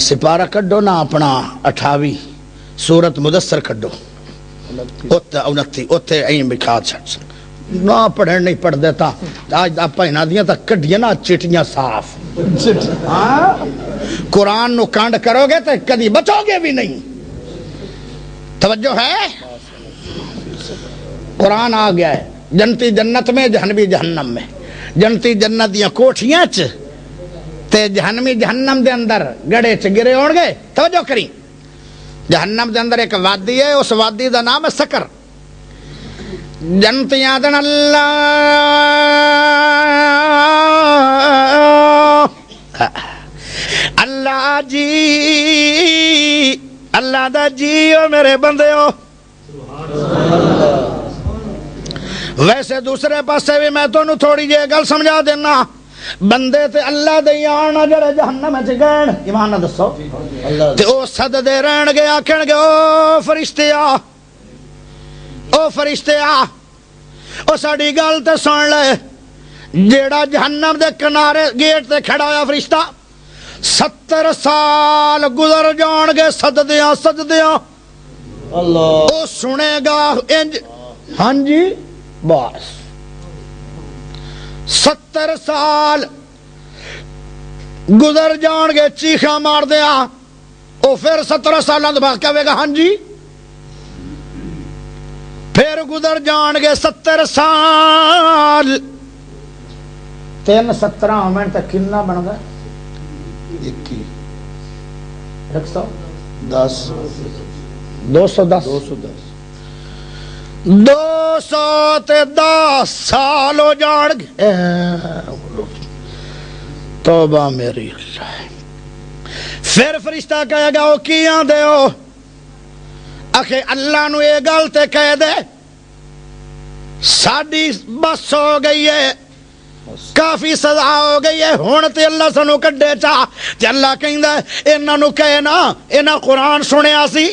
سپارہ کڈو نا اپنا 28 سورت مدثر کڈو 29 اوتے این بکھا چھڑ نہ پڑھن نہیں پڑھ دیتا آج آپ ہنا دیاں تا کڈیاں نا چٹیاں صاف قرآن نو کانڈ کرو گے تو کدی بچو گے بھی نہیں توجہ ہے قرآن آ گیا ہے جنتی جنت میں جہنمی جہنم میں جنتی جنت دیاں کوٹھیاں تے جہنمی جہنم دے اندر گڑے گرے ہون گے توجہ کریں جہنم دے اندر ایک وادی ہے اس وادی دا نام ہے سکر جنتی آدن اللہ اللہ جی اللہ دا جی او میرے بندے ہو ویسے دوسرے پاسے بھی میں تو تھوڑی جی گل سمجھا دینا بندے تے اللہ دے آنا جڑے جہنم وچ گئے ایمان نہ دسو تے او صد دے رہن گے آکھن گے او فرشتے آ او ساڈی گل تے سن لے جیڑا جہنم دے کنارے گیٹ تے کھڑا ہویا فرشتہ 70 سال گزر جان گے سجدیاں اللہ او سنے گا انج ہاں جی بس 70 سال گزر جان گے چیخاں مار دیا او پھر 17 سالوں کے بعد کہے گا ہاں جی پھر گزر جان گے 70 سال 3 17 منٹ تک کنا بن گیا 110 210 سال ہو جان گے توبہ میری اللہ پھر فرشتہ کہے گا وہ کی آندے ہو آخے اللہ نو یہ گل تے کہہ دے ساڈی بس ہو گئی ہے، کافی سزا ہو گئی ہے، ہن تے اللہ سانو کڈے چا تے اللہ کہندا انہاں نو کہے نا انہاں قرآن سنیا سی،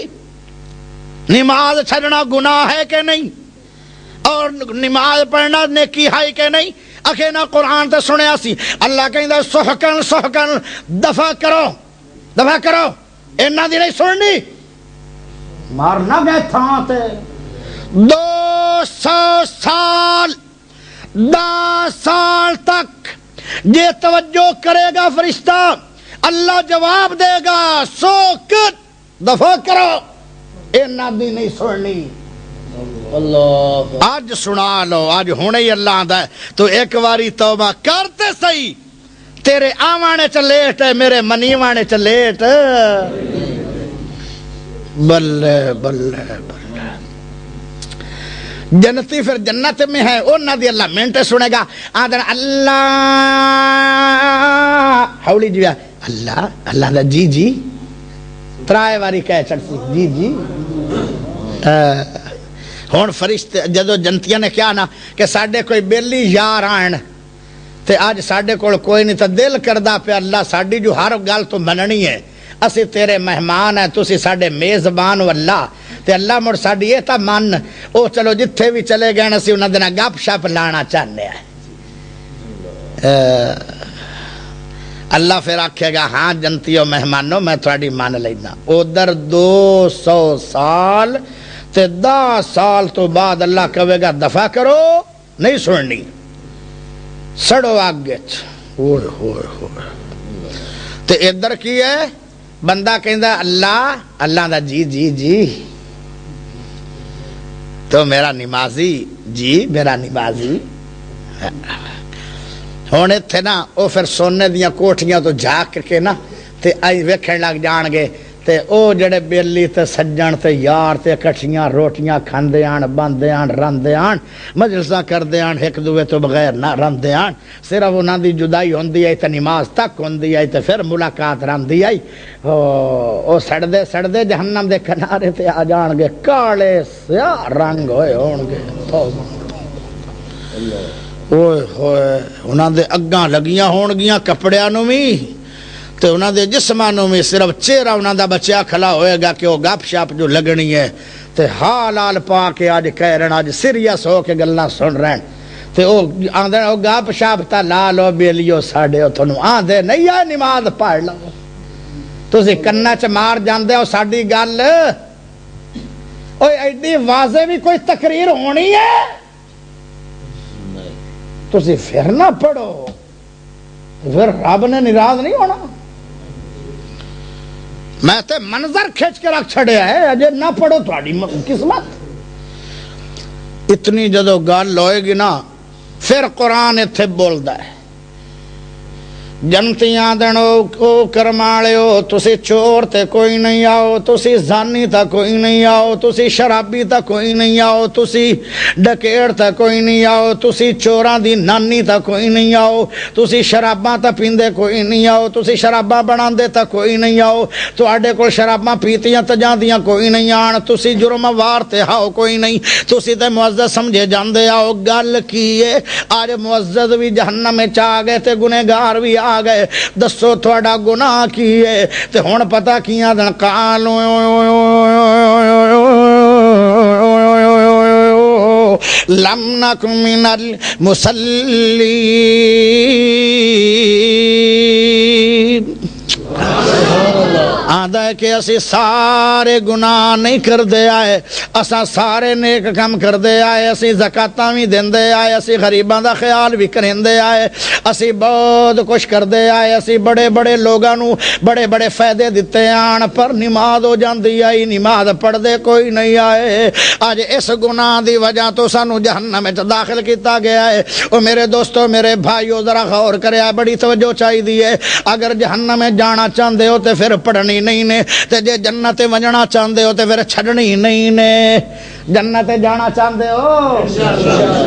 نماز چھڈنا گناہ ہے کہ نہیں، اور نماز پڑھنا نیکی ہے کہ نہیں، اکھے نا قرآن تے سنیا سی، اللہ کہندا سحقن سحقن دفع کرو انہاں دی نہیں سننی، مارنا گئے تھاں تے 200 سال 10 سال تک یہ توجہ کرے گا فرشتہ، اللہ جواب دے گا سوکت دفع کرو، انہاں دی نہیں سننی۔ اللہ آج سنا لو، آج ہونے ہی اللہ آندا ہے تو ایک باری توبہ کرتے صحیح، تیرے آوانے چ لیٹ ہے میرے منیوانے چ لیٹ، بلے بلے بلے۔ جنتی پھر جنت میں ہے، انہاں دی اللہ منٹ سنے گا، آدھر اللہ ہولی جو ہے اللہ اللہ دا جی جی ترائے واری کہہ چکتی جی جی۔ ہون فرشتے جدو جنتیاں نے کیا نا کہ ساڑھے کوئی بیلی یار آئن تے آج ساڑھے کوئی نہیں، تا دل کردہ پہ اللہ ساڑھی جو ہر گال تو مننی ہے، اسی تیرے مہمان ہیں، تسی ساڑھے میزبان و اللہ تے اللہ مڑ ساڑھی یہ تا من او چلو جتھے بھی چلے گئے اسی انہاں دینا گپ شپ لانا چاہنے ہیں۔ اللہ پھر آکھے گا ہاں جنتیوں مہمانوں میں تھوڑی مان لینا، ادھر 200 سال تے 10 سال تو بعد اللہ کہے گا دفع کرو، نہیں سننی، سڑو آگے ہوئے ہوئے ہوئے۔ تے ادھر کی ہے بندہ کہندا اللہ اللہ دا جی جی جی، تو میرا نمازی جی میرا نمازی ہونے تھے نا، او پھر سونے دیاں کوٹھیاں تو جھاک کے نا تے آئی ویکھن لگ جان گے تے او جڑے بیلی تے سجن تے یار تے کٹھیاں روٹیاں کھاندے آن باندے آن راندے آن مجلساں کردے آن ایک دوے تو بغیر نہ راندے آن، صرف انہاں دی جدائی ہوندی آئی تے نماز تک ہوندی آئی تے پھر ملاقات راندی آئی، او سڑدے سڑدے جہنم دے کنارے تے آ جان گے، کالے سیاہ رنگ ہوئے ہون گے، اوئے ہوئے انہاں دے اگاں لگیاں ہون گیاں کپڑیاں نو بھی تے انہاں دے جسمانوں میں صرف چہرہ انہاں دا بچیا کھلا ہوئے گا کہ وہ گپ شپ جو لگنی ہے تے حال حال پا کے آج کہہ رہے ہیں، آج سیریس ہو کے گلاں سن رہے ہیں تے او آندے او گپ شپ تا لا لو بیلیو ساڈے او تھنوں آندے نہیں آ نماز پڑھ لو، تسی کنا چ مار جاندے ہو ساڈی گل، اوے ایڈی واضح بھی کوئی تقریر ہونی ہے، تسی پھر نہ پڑھو پھر رب نے ناراض نہیں ہونا۔ میں تے منظر کھچ کے رکھ چھڑیا ہے، اجے نہ پڑھو تھوڑی قسمت۔ اتنی جدو گل ہوئے گی نا پھر قرآن اتھے بولدا ہے، جنتیاں دنو کو کرمالیو تسی چور تے کوئی نہیں آؤ، تسی زانی تا کوئی نہیں آؤ، تسی شرابی تا کوئی نہیں آؤ، تسی ڈکیڑ تا کوئی نہیں آؤ، تسی چوراں دی نانی تا کوئی نہیں آؤ، تسی شراباں تا پیندے کوئی نہیں آؤ، تسی شراباں بناندے تا کوئی نہیں آؤ، تواڈے کول شراباں پیتیاں تے جاندیاں کوئی نہیں آن، تسی جرم وار تے ہاؤ کوئی نہیں، تسی تے معزز سمجھے جاندے آؤ۔ گل کی ہے آج معزز بھی جہنم وچ آ گئے تے گنہگار بھی آ گئے، دسو تھوڑا گناہ کی ہے تے ہن پتہ کیاں دن قالو لم نک من المصلین، آدھا ہے کہ اسی سارے گناہ نہیں کر دے آئے، اساں سارے نیک کم کر دے آئے، اسی زکاتاں بھی دین دے آئے، اسی غریباں دا خیال بھی کریں دے آئے، اسی بہت کچھ کر دے آئے، اسی بڑے بڑے لوگاں نو بڑے بڑے فائدے دیتے آن، پر نماز ہو جاندی آئی، نماز پڑھ دے کوئی نہیں آئے۔ آج اس گناہ دی وجہ تو سانو جہنم وچ داخل کیتا گیا ہے۔ او میرے دوستو میرے بھائیو ذرا غور کریا، بڑی توجہ چاہیے دی ہے، اگر جہنم جانا چاہتے ہو تے پھر پڑھنی نہیں نے، تے جے جنت ونجنا چاہتے ہو تے پھر چھڑنی نہیں نے۔ جنت جانا چاہتے ہو؟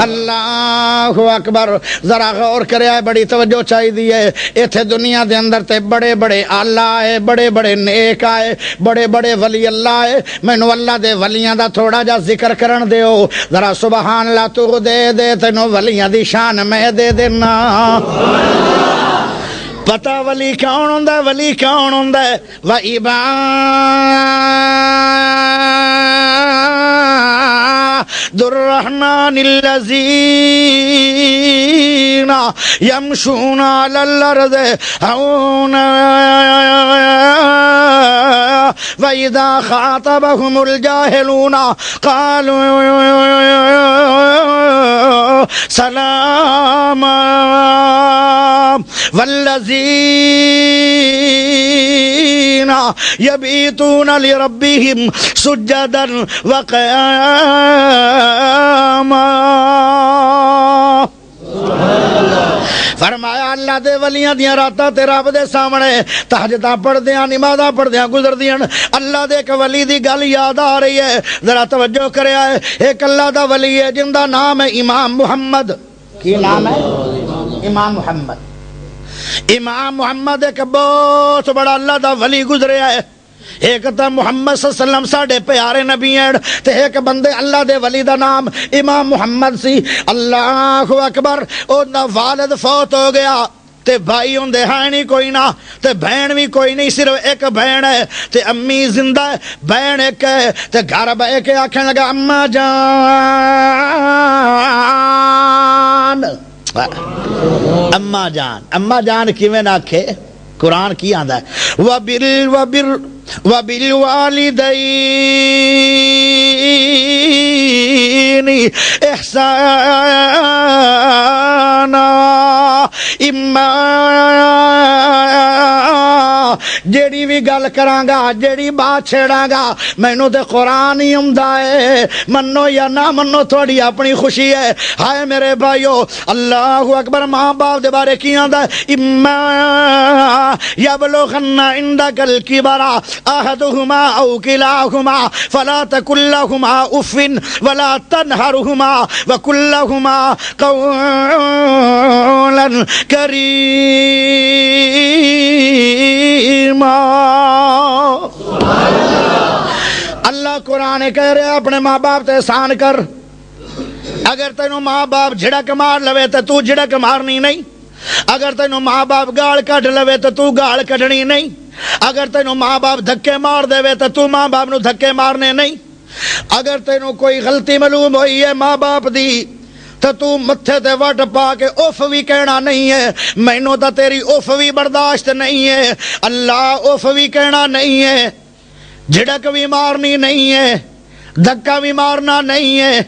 اللہ اکبر، ذرا غور کریا، بڑی توجہ چاہیے ہے۔ ایتھے دنیا دے اندر تے بڑے بڑے آلہ آئے، بڑے بڑے نیک آئے، بڑے بڑے ولی اللہ آئے، مینوں اللہ دے ولیاں دا تھوڑا جا ذکر کرن دیو، ذرا سبحان اللہ تو دے دے، تینوں ولیاں دی شان میں دے دینا۔ پتہ ولی کون ہوندا ہے؟ ولی کون ہوندا ہے؟ وعباد الرحمن الذین یمشون علی الارض ہونا وَإِذَا خَاطَبَهُمُ الْجَاهِلُونَ قَالُوا سَلَامًا وَالَّذِينَ يَبِيتُونَ لِرَبِّهِمْ سُجَّدًا وَقِيَامًا۔ فرمایا اللہ دے ولیاں دیاں راتاں تے رب دے سامنے تہجداں پڑھدیاں، نمازاں پڑھدیاں گزردیاں۔ اللہ دے ایک ولی دی گل یاد آ رہی ہے، ذرا توجہ کریا ہے۔ ایک اللہ دا ولی ہے جن دا نام ہے امام محمد۔ کی نام ہے؟ امام محمد۔ امام محمد ایک بہت بڑا اللہ دا ولی گزریا ہے۔ ایک تا محمد صلی اللہ علیہ وسلم ساڑھے پیارے نبی ہیں، تے ایک بندے اللہ دے ولی دا نام امام محمد سی۔ اللہ اکبر، او دا والد فوت ہو گیا تے بھائی ہوندے ہیں نہیں کوئی نہ، تے بہن بھی کوئی نہیں، صرف ایک بہن ہے تے امی زندہ ہے، بہن ایک ہے تے گھر بہ کے آکھنے لگا اماں جان، اماں جان۔ اماں جان کیویں نہ آکھے؟ قرآن کی آندا ہے وَبِالْوَالِدَيْنِ إِحْسَانًا۔ اما جیڑی بھی گل کراں گا، جیڑی بات چھیڑاں گا، مینوں تے قرآن ہی ہوندا ہے، منو یا نہ منو تھوڑی اپنی خوشی ہے۔ ہائے میرے بھائیو، اللہ اکبر، ماں باپ دے بارے کی آندا ہے؟ اما یبلغن عندک الکبر احدہما او کلاہما فلا تقل لہما اف ولا تنہرہما وقل لہما قولا کریما۔ اللہ قرآن کہہ رہے اپنے ماں باپ تے احسان کر۔ اگر تینوں ماں باپ جھڑک مار لوے تو تو جھڑک مارنی نہیں، اگر تینوں ماں باپ گال کڈ لوے تو تو گال کڈنی نہیں، اگر تینوں ماں باپ دھکے مار دے تو ماں باپ نو دھکے مارنے نہیں، اگر تینوں کوئی غلطی معلوم ہوئی ہے ماں باپ دی تو متھے تے وٹ پا کے اف بھی کہنا نہیں ہے۔ مینوں تا تیری اف بھی برداشت نہیں ہے، اللہ اف بھی کہنا نہیں ہے، جھڑک بھی مارنی نہیں ہے، دھکا بھی مارنا نہیں ہے،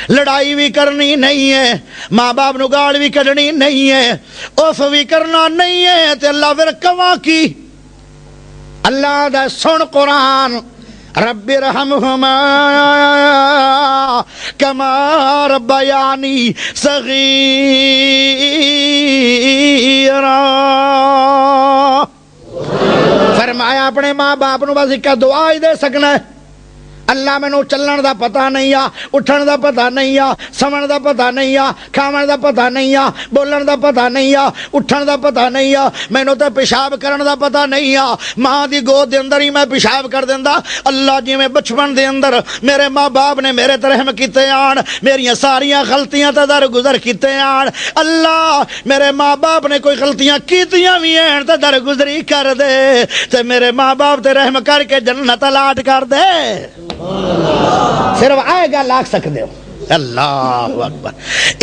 لڑائی بھی کرنی نہیں ہے، ماں باپ نو گال بھی کڈنی نہیں ہے، اف بھی کرنا نہیں ہے۔ تے اللہ پھر کواں کی؟ اللہ دا سن قرآن، رب ارحمہما کما ربیانی صغیرا۔ فرمایا اپنے ماں باپ نو بس ایک دعا ہی دے سکنا ہے۔ اللہ مینوں چلن دا پتہ نہیں آ، اٹھن دا پتہ نہیں آ، سمن دا پتہ نہیں آ، کھاون دا پتہ نہیں آ، بولن دا پتہ نہیں آ، اٹھن دا پتہ نہیں آ، مینوں تے پیشاب کرن دا پتہ نہیں آ، ماں دی گود دے اندر ہی میں پیشاب کر دیندا۔ اللہ جویں بچپن دے اندر میرے ماں باپ نے میرے تے رحم کیتے آن، میریاں ساریاں غلطیاں تے درگزر کیتے آن، اللہ میرے ماں باپ نے کوئی غلطیاں کیتیاں وی ہیں تے درگزری کر دے، تے میرے ماں باپ تے رحم کر کے جنت الاٹ کر دے۔ صرف آئے گل آکھ سکتے ہو۔ اللہ اکبر،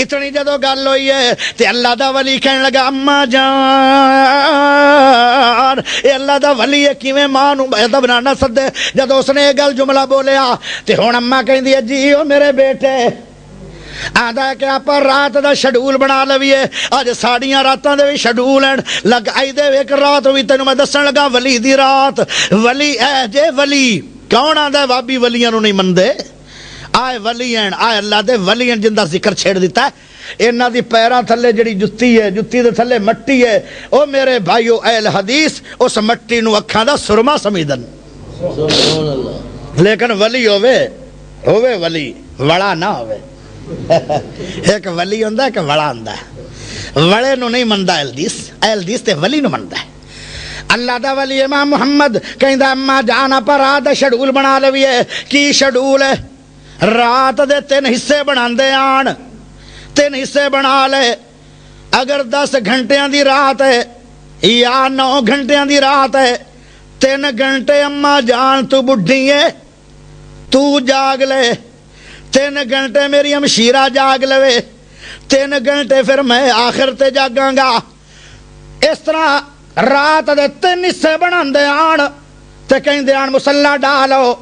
اتنی جدو گل ہوئی ہے تے اللہ دا ولی کہنے لگا اماں جان، اے اللہ دا ولی ہے کیویں ماں نو ادب نہ سدے۔ جدو اس نے یہ گل جملہ بولیا تے ہن اماں کہندی ہے جی او میرے بیٹے آدھا ہے کہ آپ رات دا شیڈول بنا لویے، اج ساڑیاں راتاں دے بھی شیڈول ہیں، لگ آئی دے ایک رات ہوئی تینوں میں دسن لگا ولی دی رات۔ ولی اے جے ولی کون آندا ہے بابی ولیاں نو نہیں مندے؟ آئے ولی ہیں، آئے اللہ دے ولی ہیں جن دا ذکر چھیڑ دیتا ہے۔ انہاں دی پیراں تھلے جڑی جتی ہے، جتی دے تھلے مٹی ہے، او میرے بھائیو اہل حدیث اس مٹی نو اکھاں دا سرما سمجھدن، لیکن ولی ہووے ولی وڑا نہ ہووے ایک ولی ہوندا ہے کہ وڑا ہوندا ہے، وڑے نو نہیں مندا اہل حدیث تے ولی نو مندا ہے۔ اللہ دا ولی امام محمد کہندا اما جانا پر رات شیڈول بنا لویے، کی شیڈول ہے؟ رات دے 3 حصے بناندے آن، 3 حصے بنا لے، اگر 10 گھنٹیاں دی رات ہے یا 9 گھنٹیاں دی رات ہے، 3 گھنٹے اما جان تو بڈھی ہے تو جاگ لے، 3 گھنٹے میری ہمشیرہ جاگ لے، 3 گھنٹے پھر میں آخر تے جاگاں گا۔ اس طرح رات دے 3 حصے بناندے آن تے کہندے آن مصلی ڈالو،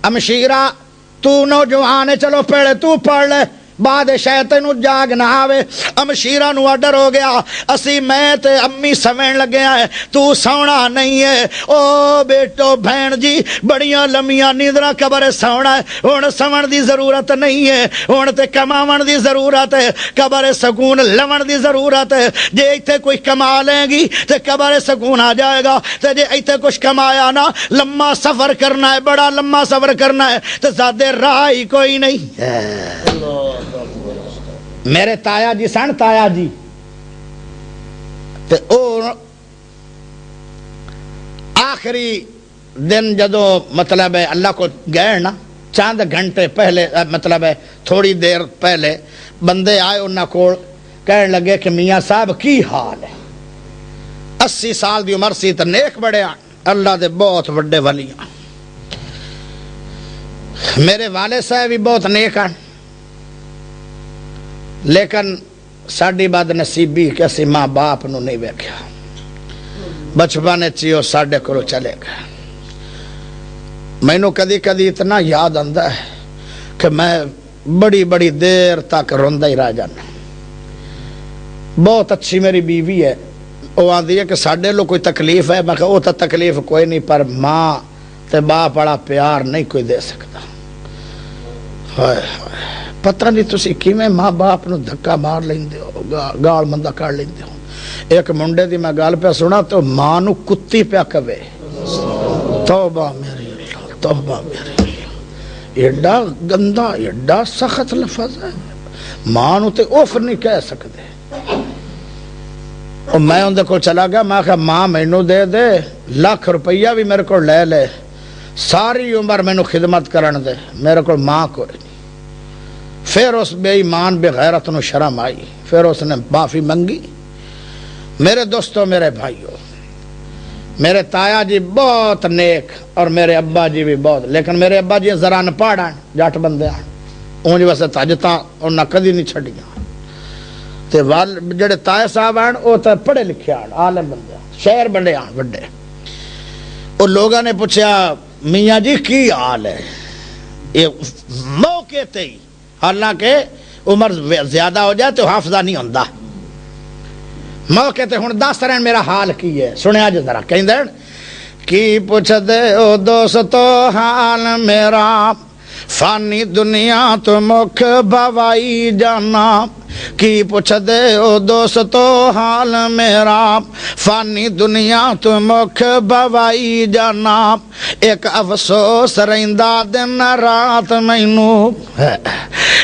ہمشیرہ تو نوجوان چلو پہلے تو پڑھ لے، بعد شاید تینوں جاگ نہ آوے۔ ہمشیرہ نو ڈر ہو گیا، اسی میں تے امی سوین لگے ہیں، تو سونا نہیں ہے۔ او بیٹو بہن جی بڑیاں لمیاں نیندراں قبر سونا ہے، ہن سون دی ضرورت نہیں ہے، ہن تے کماون دی ضرورت ہے، قبر سکون لون دی ضرورت ہے۔ جے ایتھے کوئی کما لیں گی تے قبر سکون آ جائے گا، تے جے ایتھے کچھ کمایا نا لمبا سفر کرنا ہے، بڑا لمبا سفر کرنا ہے، تے زیادہ راہ ہی کوئی نہیں ہے۔ میرے تایا جی سن، تایا جی تے او آخری دن جدو مطلب ہے اللہ کو گئے نا، چند گھنٹے پہلے مطلب ہے تھوڑی دیر پہلے بندے آئے انہاں کو کہنے لگے کہ میاں صاحب کی حال ہے؟ 80 سال دی عمر سی تے نیک بڑے اللہ دے بہت بڑے ولی ہیں، میرے والد صاحب بھی بہت نیک ہیں، لیکن ساڈی بد نصیبی کہ اسی ماں باپ نو نہیں ویکھیا، بچپن چیو ساڈے کولو چلے گئے۔ مینوں کدی کدی اتنا یاد آندا ہے کہ میں بڑی بڑی دیر تک روندا ہی رہ جانا۔ بہت اچھی میری بیوی ہے، وہ آندی ہے کہ ساڈے لو کوئی تکلیف ہے، میں کہا وہ تو تکلیف کوئی نہیں، پر ماں تے باپ والا پیار نہیں کوئی دے سکتا۔ ہائے ہائے پتہ نہیں تسی کیویں ماں باپ نو دھکا مار لیندے ہو، گال مندا کر لیندے ہو۔ ایک منڈے دی میں گل پہ سنا تو ماں نو کتی پیا کہے، توبہ میری اللہ، توبہ میری اللہ، ایڈا گندا ایڈا سخت لفظ ہے، ماں نو تے اوف نہیں کہہ سکدے۔ اور میں اندے کو چلا گیا، میں کہا ماں مینوں دے دے، لاکھ روپیہ بھی میرے کو لے لے، ساری عمر مینوں خدمت کرن دے، میرے کو ماں کوئی نہیں۔ پھر اس بے ایمان بے غیرت نو شرم آئی، پھر اس نے معافی منگی۔ میرے دوستوں میرے بھائیوں، میرے تایا جی بہت نیک اور میرے ابا جی بھی بہت، لیکن میرے ابا جی ذرا نپاڑ ہیں، جٹ بندے ہیں، اونج ویسے تجتا انہاں کدی نہیں چھڑیاں۔ تے جڑے تائے صاحب ہیں وہ تو پڑھے لکھے ہیں، عالم بندے ہیں، شہر بڑے ہیں بڑے۔ وہ لوگوں نے پوچھا میاں جی کی حال ہے؟ یہ موقع تے ہی، حالانکہ عمر زیادہ ہو جائے تو حافظہ نہیں ہوندہ، موقع تے ہن دس رہن میرا حال کی ہے، سنیا جو ذرا کہیں دین کی پوچھ دے او دوستو حال میرا، فانی دنیا تو مکھ بوائی جانا، کی پوچھ دے او دوستو حال میرا، فانی دنیا تو مکھ بوائی جانا، ایک افسوس رہندا دن رات مینوں،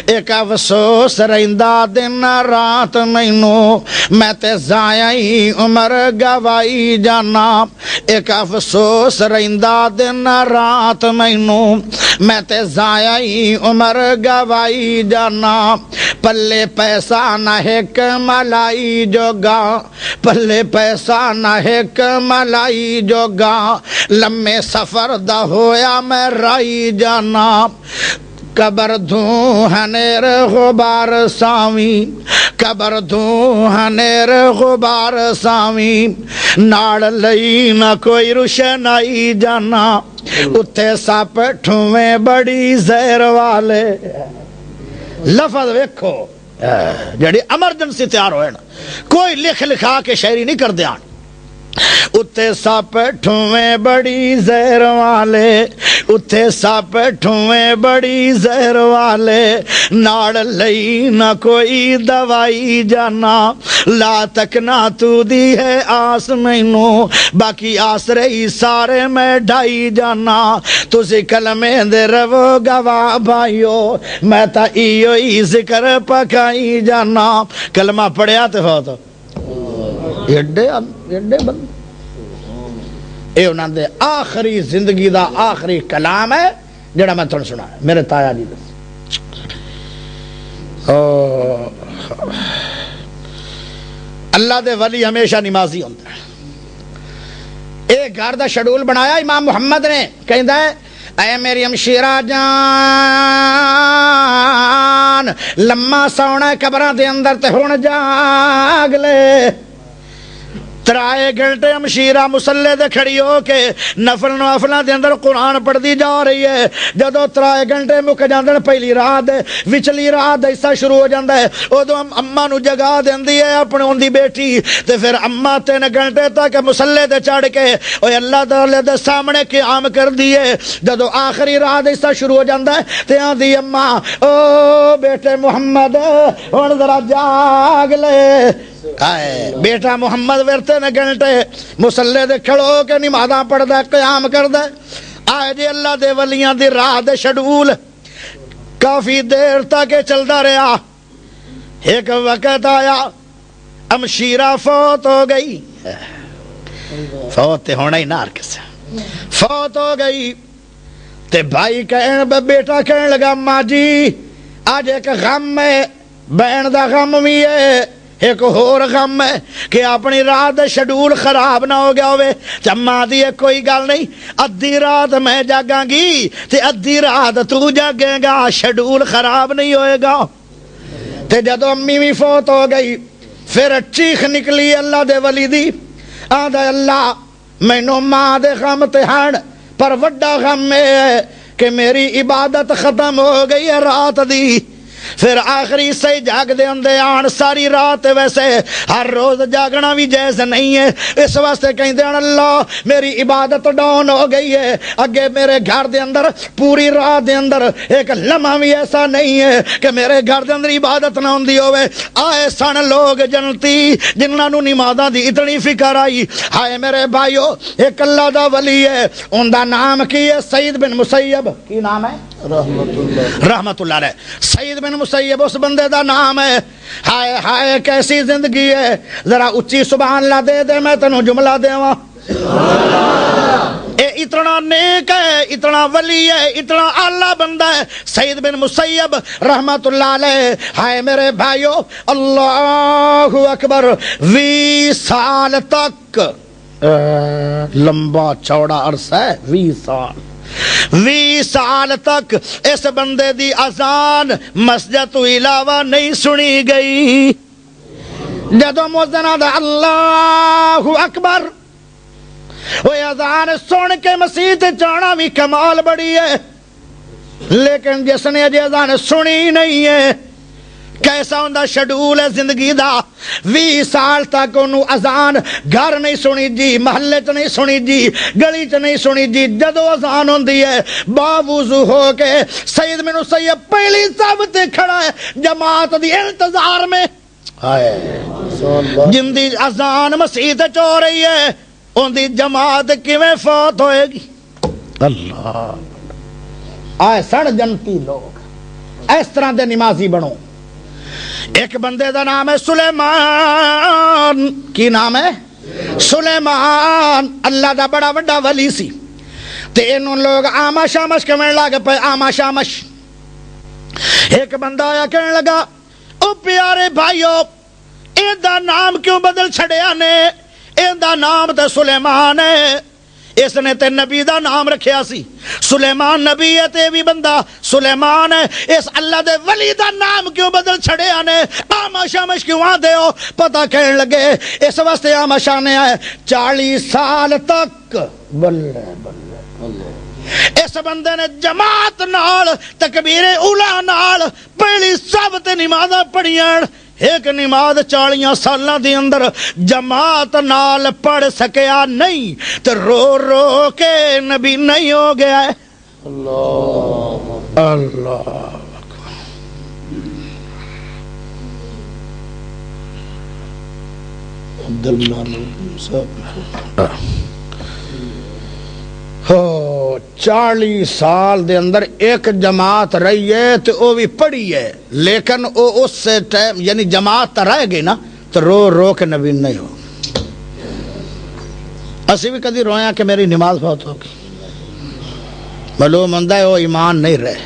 ایک افسوس رہندا دن رات مینوں، میں تے ضائع ہی عمر گوائی جانا، ایک افسوس رہندا دن رات مینوں، میں تے ضائع ہی عمر گوائی جانا، پلے پیسہ نہ ایک ملائی جوگا، پلے پیسہ نہ ایک ملائی جوگا، لمے سفر دا ہویا میں رائی جانا، قبر دھوں ہنیر غبار ساویں، قبر دھوں ہنیر غبار ساویں، ناڑ لئی نہ کوئی روشنائی جانا، اتھے سپ ٹھویں بڑی زہر والے۔ لفظ ویکھو جڑی ایمرجنسی تیار ہوئے نا، کوئی لکھ لکھا کے شاعری نہیں کر دیان، اتھے سپ ٹھویں بڑی زہر والے، اتھے سپ ٹھویں بڑی زہر والے، ناڑ لئی نہ کوئی دوائی جانا، لا تک نہ تو دی ہے آس مینو، باقی آس رہی سارے میں ڈھائی جانا، تسی کلمے دے رو گواہ بھائیو، میں تا ایو ہی ذکر پکائی جانا۔ کلمہ پڑھیا تے ہو تو ایڈے بند، اے انہاں دے آخری زندگی دا آخری کلام ہے جڑا میں تھوڑا سنا ہے، میرے تایا جی دس۔ اللہ دے ولی ہمیشہ نمازی ہوتا ہے۔ ایک گھر دا شیڈول بنایا امام محمد نے، کہندا ہے اے میری ہمشیرہ جان، لمما سونا قبراں دے اندر تے ہن جاگ لے۔ ترائے گھنٹے ہمشیرہ مسلے دے کھڑی ہو کے نفل نوافلاں دے اندر قرآن پڑھ دی جا رہی ہے۔ جدو ترائے گھنٹے مک جاندن، پہلی رات وچلی رات حصہ شروع ہو جاندا ہے، ادو اماں نو جگا دیندی ہے اپنے اون دی بیٹی، تے پھر اماں 3 گھنٹے تک مسلے تے چڑھ کے اوے اللہ تعالی دے سامنے قیام کر دیے۔ جدو آخری رات حصہ شروع ہو جاندا ہے تے آندی اماں او بیٹے محمد ہن ذرا جاگ لے۔ بیٹا محمد ورتے نے گھنٹے مسلے دے کھڑو کے نمازاں پڑھدا قیام کردا۔ آئے جی اللہ دے ولیاں دی راہ دے شیڈول کافی دیر تک چلدا رہا۔ ایک وقت آیا ہمشیرہ فوت ہو گئی، فوت تے ہونا ہی نار کسے، فوت ہو گئی تے بھائی بیٹا کہنے لگا ماں جی آج ایک غم ہے، بہن دا غم بھی ہے، ایک اور غم ہے کہ اپنی رات شیڈول خراب نہ ہو گیا ہوئے۔ چمہ دی کوئی گل نہیں، ادھی رات میں جاگاں گی تے ادھی رات تو جاگے گا، شیڈول خراب نہیں ہوئے گا۔ تے جدو امی بھی فوت ہو گئی پھر چیخ نکلی اللہ دے ولی دی، آدھا اللہ مینوں ماں دے غم تے ہن، پر وڈا غم ہے کہ میری عبادت ختم ہو گئی ہے رات دی۔ پھر آخری سے جاگ دے اندے آن ساری رات، ویسے ہر روز جاگنا بھی جائز نہیں ہے، اس واسطے کہیں آن اللہ میری عبادت ڈاؤن ہو گئی ہے، اگے میرے گھر دے اندر پوری رات دے اندر ایک لمحہ بھی ایسا نہیں ہے کہ میرے گھر دے اندر عبادت نہ ہوندی ہوئے۔ آئے سن لوگ جنتی جنہاں نو نمازاں دی اتنی فکر آئی۔ ہائے میرے بھائیو، ایک اللہ دا ولی ہے، ان دا نام کی ہے سعید بن مسیب۔ کی نام ہے؟ رحمت اللہ علیہ۔ سعید بن مسیب اس بندے دا نام ہے۔ ہائے ہائے کیسی زندگی ہے، ذرا اچھی سبحان اللہ دے دے، میں تینوں جملہ دیواں۔ اے اتنا نیک ہے، اتنا ولی ہے، اتنا اعلیٰ بندہ ہے سعید بن مسیب رحمت اللہ علیہ۔ ہائے میرے بھائیو، اللہ اکبر، 20 سال تک، لمبا چوڑا عرصہ ہے 20 سال، 20 سال تک اس بندے دی اذان مسجد تو علاوہ نہیں سنی گئی۔ جدو مؤذن دا اللہ اکبر، وہ اذان سن کے مسجد جانا بھی کمال بڑی ہے، لیکن جس نے اجے اذان سنی نہیں ہے، کیسا ہوندا شیڈول ہے زندگی دا۔ 20 سال تک انہوں اذان گھر نہیں سنی جی، محلے چ نہیں سنی جی، گلی چ نہیں سنی جی۔ جدو اذان ہوندی ہے باوضو ہو کے سعید بن مسیب پہلی صف تے کھڑا ہے جماعت دی انتظار میں۔ جن دی اذان مسجد چ ہو رہی ہے ان دی جماعت کیویں فوت ہوئے گی؟ اللہ، آئے سن جنتی لوگ، اس طرح دے نمازی بنو۔ ایک بندے دا نام ہے سلیمان۔ کی نام ہے؟ سلیمان۔ اللہ دا بڑا بڑا ولی سی، تے انہوں لوگ آمش آمش کہنے لگے پہ، آمش آمش۔ ایک بندہ آیا کہنے لگا او پیارے بھائیو، این دا نام کیوں بدل چھڑیا نے؟ این دا نام تے سلیمان ہے، اس نے تے نبی دا نام رکھیا سی، سلیمان نبی ہے تے بھی بندہ سلیمان ہے، اس اللہ دے ولی دا نام کیوں بدل چھڑے آنے؟ آمش آمش کیوں آن دے ہو؟ پتہ کہنے لگے اس واسطے آمش آنے آئے 40 سال تک۔ بلے بلے، اس بندے نے جماعت نال تکبیر اولا نال پہلی صف تے نمازاں پڑھیاں، ایک نماز 40 سالاں دے اندر جماعت نال پڑھ سکیا نہیں تے رو رو کے نبی نہیں ہو گیا ہے. اللہ ہو 40 سال دے اندر ایک جماعت رہی ہے تو وہ بھی پڑھی ہے لیکن وہ اس ٹائم یعنی جماعت رہ گئی نا تو رو رو کے نبی نہیں ہو. اسی بھی کدی رویا کہ میری نماز بہت ہوگی معلوم ہوندہ ہے وہ ایمان نہیں رہے.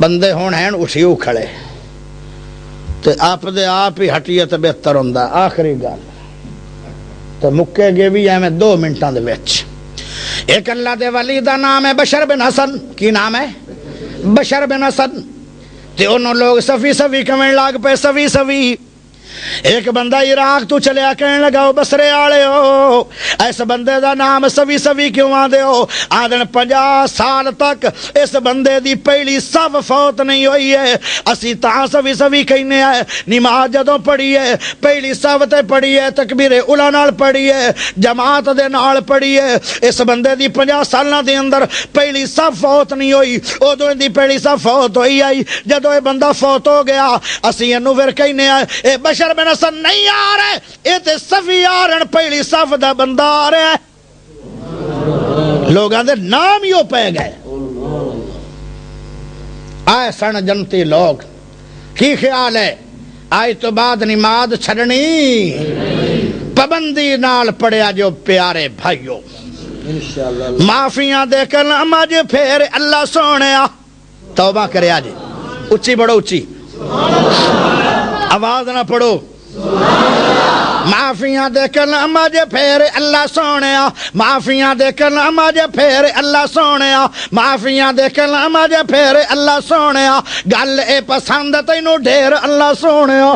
بندے ہون ہیں اٹھیو کھڑے تو آپ دے آپ ہی ہٹیے تو بہتر ہوندہ. آخری گل تو مکے گے بھی ہے میں 2 منٹاں دے وچ. ایک اللہ دے ولی دا نام ہے بشر بن حسن. کی نام ہے؟ بشر بن حسن. تے انہوں لوگ صفی صفی کمیں لاگ پہ صفی صفی. ایک بندہ عراق تو چلیا کہنے لگا ہو بسرے آڑے ہو ایس بندے دا نام صفی صفی کیوں آدھے ہو؟ آدھن 50 سال تک اس بندے دی پہلی صف فوت نہیں ہوئی ہے. اسی تاں صفی صفی کہنے آئے نماز جدوں پڑھی ہے پہلی صف تے پڑھی ہے تکبیر اولا نال پڑھی ہے جماعت دے نال پڑھی ہے. اس بندے دی 50 سالاں دے اندر پہلی صف فوت نہیں ہوئی. ادوں دی پہلی صف فوت ہوئی آئی. جدوں اے بندہ فوت ہو گیا اسی انہوں پھر کہنے آئے اے بشر بن حسن نہیں آ رہے اے تے صفی آ رہے پہلی صف دا بندہ آ رہے ہیں. لوگاں دے نام ہی پہ گئے. آئے سن جنتی لوگ. کی خیال ہے آج تو بعد نماز چھڑنی پابندی نال پڑھیا جو پیارے بھائیو. معافیاں دے کلام اج پھر اللہ سونیا توبہ کرے آج. اچھی بڑھو اچھی آواز نہ پڑھو. معافیاں دے کلام اج پھر اللہ سونیا معافیاں دے کلام اج پھر اللہ سونیا معافیاں دے کلام اج پھر اللہ سونیا. گل اے پسند تینوں ڈھیر اللہ سونیا.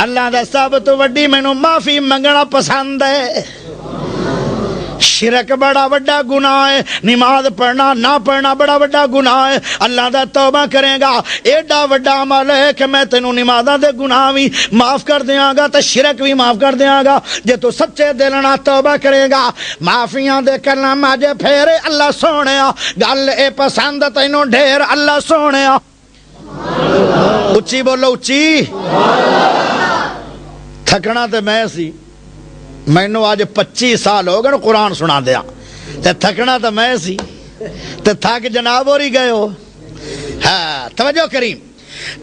اللہ دا سب تو وڈی مینوں معافی منگنا پسند ہے. شرک بڑا بڑا گناہ ہے. نماز پڑھنا نہ پڑھنا بڑا بڑا گناہ ہے. اللہ دا توبہ کرے گا ایڈا بڑا عمل ہے کہ میں تینوں نمازاں دے گناہ بھی معاف کر دیاں گا تے شرک بھی معاف کر دیاں گا جے تو سچے دل نال توبہ کرے گا. معافیاں دے کلام اج پھیرے اللہ سونیا. گل اے پسند تینوں ڈھیر اللہ سونیا. اچھی بولو اچھی. تھکنا تے میں سی. مینوں آج 25 سال ہو گئے قرآن سنا دیا تے تھکنا تو میں سی تے تھک جناب ہو رہی گئے ہو. ہاں توجہ کریم.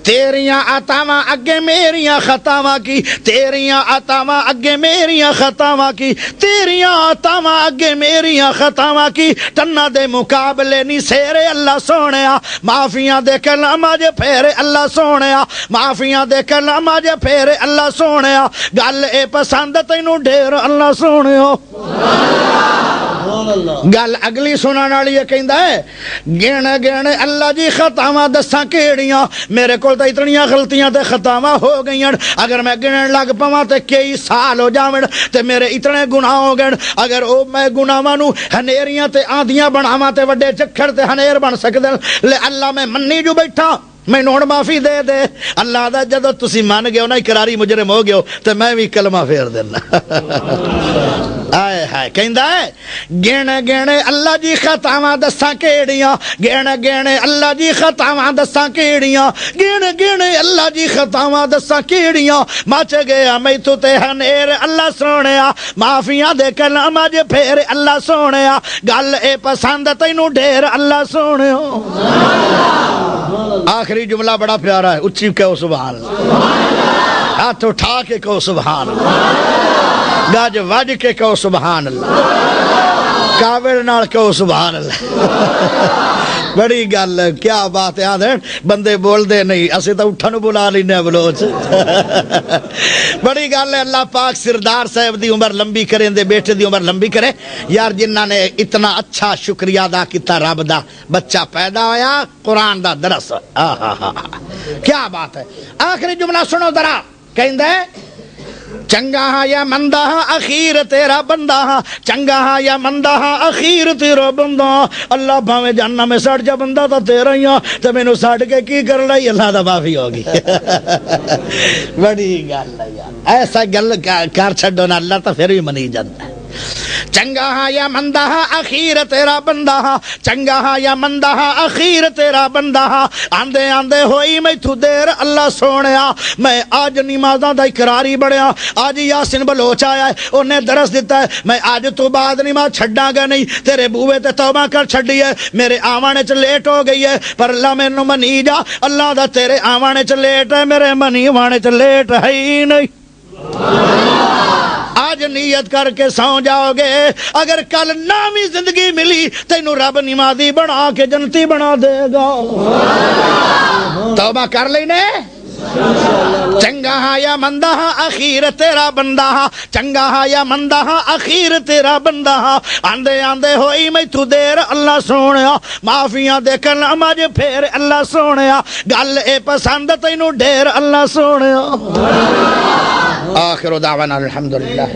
تیریاں عطاواں اگے میریاں خطاواں کی تیریاں عطاواں اگے میریاں خطاواں کی تیریاں عطاواں اگے میریاں خطاواں کی. تنہ دے مقابلے نہیں سیرے اللہ سونیا. معافیاں دے کلام اج پھیرے اللہ سونیا. معافیاں دے کلام اج پھیرے اللہ سونیا. گل اے پسند تینوں ڈھیر اللہ سونیا. گل اگلی سنن والی کہندا ہے گن گن اللہ جی خطاواں دساں کیڑیاں میرے کول تے اتنیاں غلطیاں تے خطاواں ہو گئیاں اگر میں گنن لگ پواں تے کئی سال ہو جاون تے میرے اتنے گناہ ہو گئے. اگر او میں گناہاں نو ہنیریاں تے آندیاں بناواں تے وڈے چکھڑ تے ہنیر بن سکدے لے اللہ میں منی جو بیٹھا میں نون معافی دے دے. اللہ دا جدو تسی مان گئے ہو نا اقراری مجرم ہو گئے ہو تے میں بھی کلمہ پھیر دینا. آئے ہائے کہندا ہے گن گن اللہ جی خطاواں دساں کیڑیاں گن گن اللہ جی خطاواں دساں کیڑیاں گن گن اللہ جی خطاواں دساں کیڑیاں. مچ گیا میتھوں تے ہنیر اللہ سونیا. معافیاں دے کلام اج پھیر اللہ سونیا. گل اے پسند تینوں ڈھیر اللہ سونیا. آخری جملہ بڑا پیارا ہے. اچھی کہو سبحان اللہ. ہاتھ اٹھا کے کہو سبحان اللہ. گج وج کے کہو سبحان اللہ. کاوڑ نال کہو سبحان اللہ. بڑی گل کیا بات ہے. بندے بول دے نہیں اسی تو اٹھن بلا لینے بلوچ. بڑی گل ہے. اللہ پاک سردار صاحب دی عمر لمبی کریں دے بیٹے دی عمر لمبی کرے. یار جنہ نے اتنا اچھا شکریہ ادا کیتا رب دا بچہ پیدا ہویا قرآن دا درس. کیا بات ہے. آخری جملہ سنو ذرا. کہندا ہے چنگا ہاں یا مندا ہاں اخیر تیرا بندہ ہاں چنگا ہاں یا مندا ہاں اخیر تیرا بندہ ہاں اللہ بھاویں جہنم میں سڑ جا بندہ تو تیرا ہی ہاں تے مینوں سڑ کے کی کر لئی اللہ دا معافی ہوگی بڑی گل ہے یار ایسا گل کر چھڈو نا اللہ تو پھر بھی منی جاندا ہے چنگا ہاں یا مندا ہاں اخیر تیرا بندہ ہاں چنگا ہاں یا مندا ہاں اخیر تیرا بندہ ہاں آندے آندے ہوئی میتھو دیر اللہ سونیا میں آج نمازاں دا اقراری بڑھیا آج یاسین بلوچ آیا ہے انہیں درس دیتا ہے میں آج تو بعد نماز چھڑا گا نہیں تیرے بوے تے توبہ کر چھڑی ہے میرے آوانے چ لیٹ ہو گئی ہے پر اللہ مینوں منی جا اللہ دا تیرے آوانے چ لیٹ ہے میرے منی وانے چ لیٹ ہے ہی نہیں آج نیت کر کے سو جاؤ گے اگر کل نامی زندگی ملی تینوں رب نمازی بنا کے جنتی بنا دے گا توبہ کر لینے چنگا ہاں یا مندا ہاں اخیر تیرا بندہ ہاں چنگا ہاں یا مندا ہاں اخیر تیرا بندہ ہاں آندے آندے ہوئی میتھو دیر اللہ سونیا معافیاں دے کلام اج پھر اللہ سونیا گل اے پسند تینوں ڈھیر اللہ سونیا آخر دعوانا الحمدللہ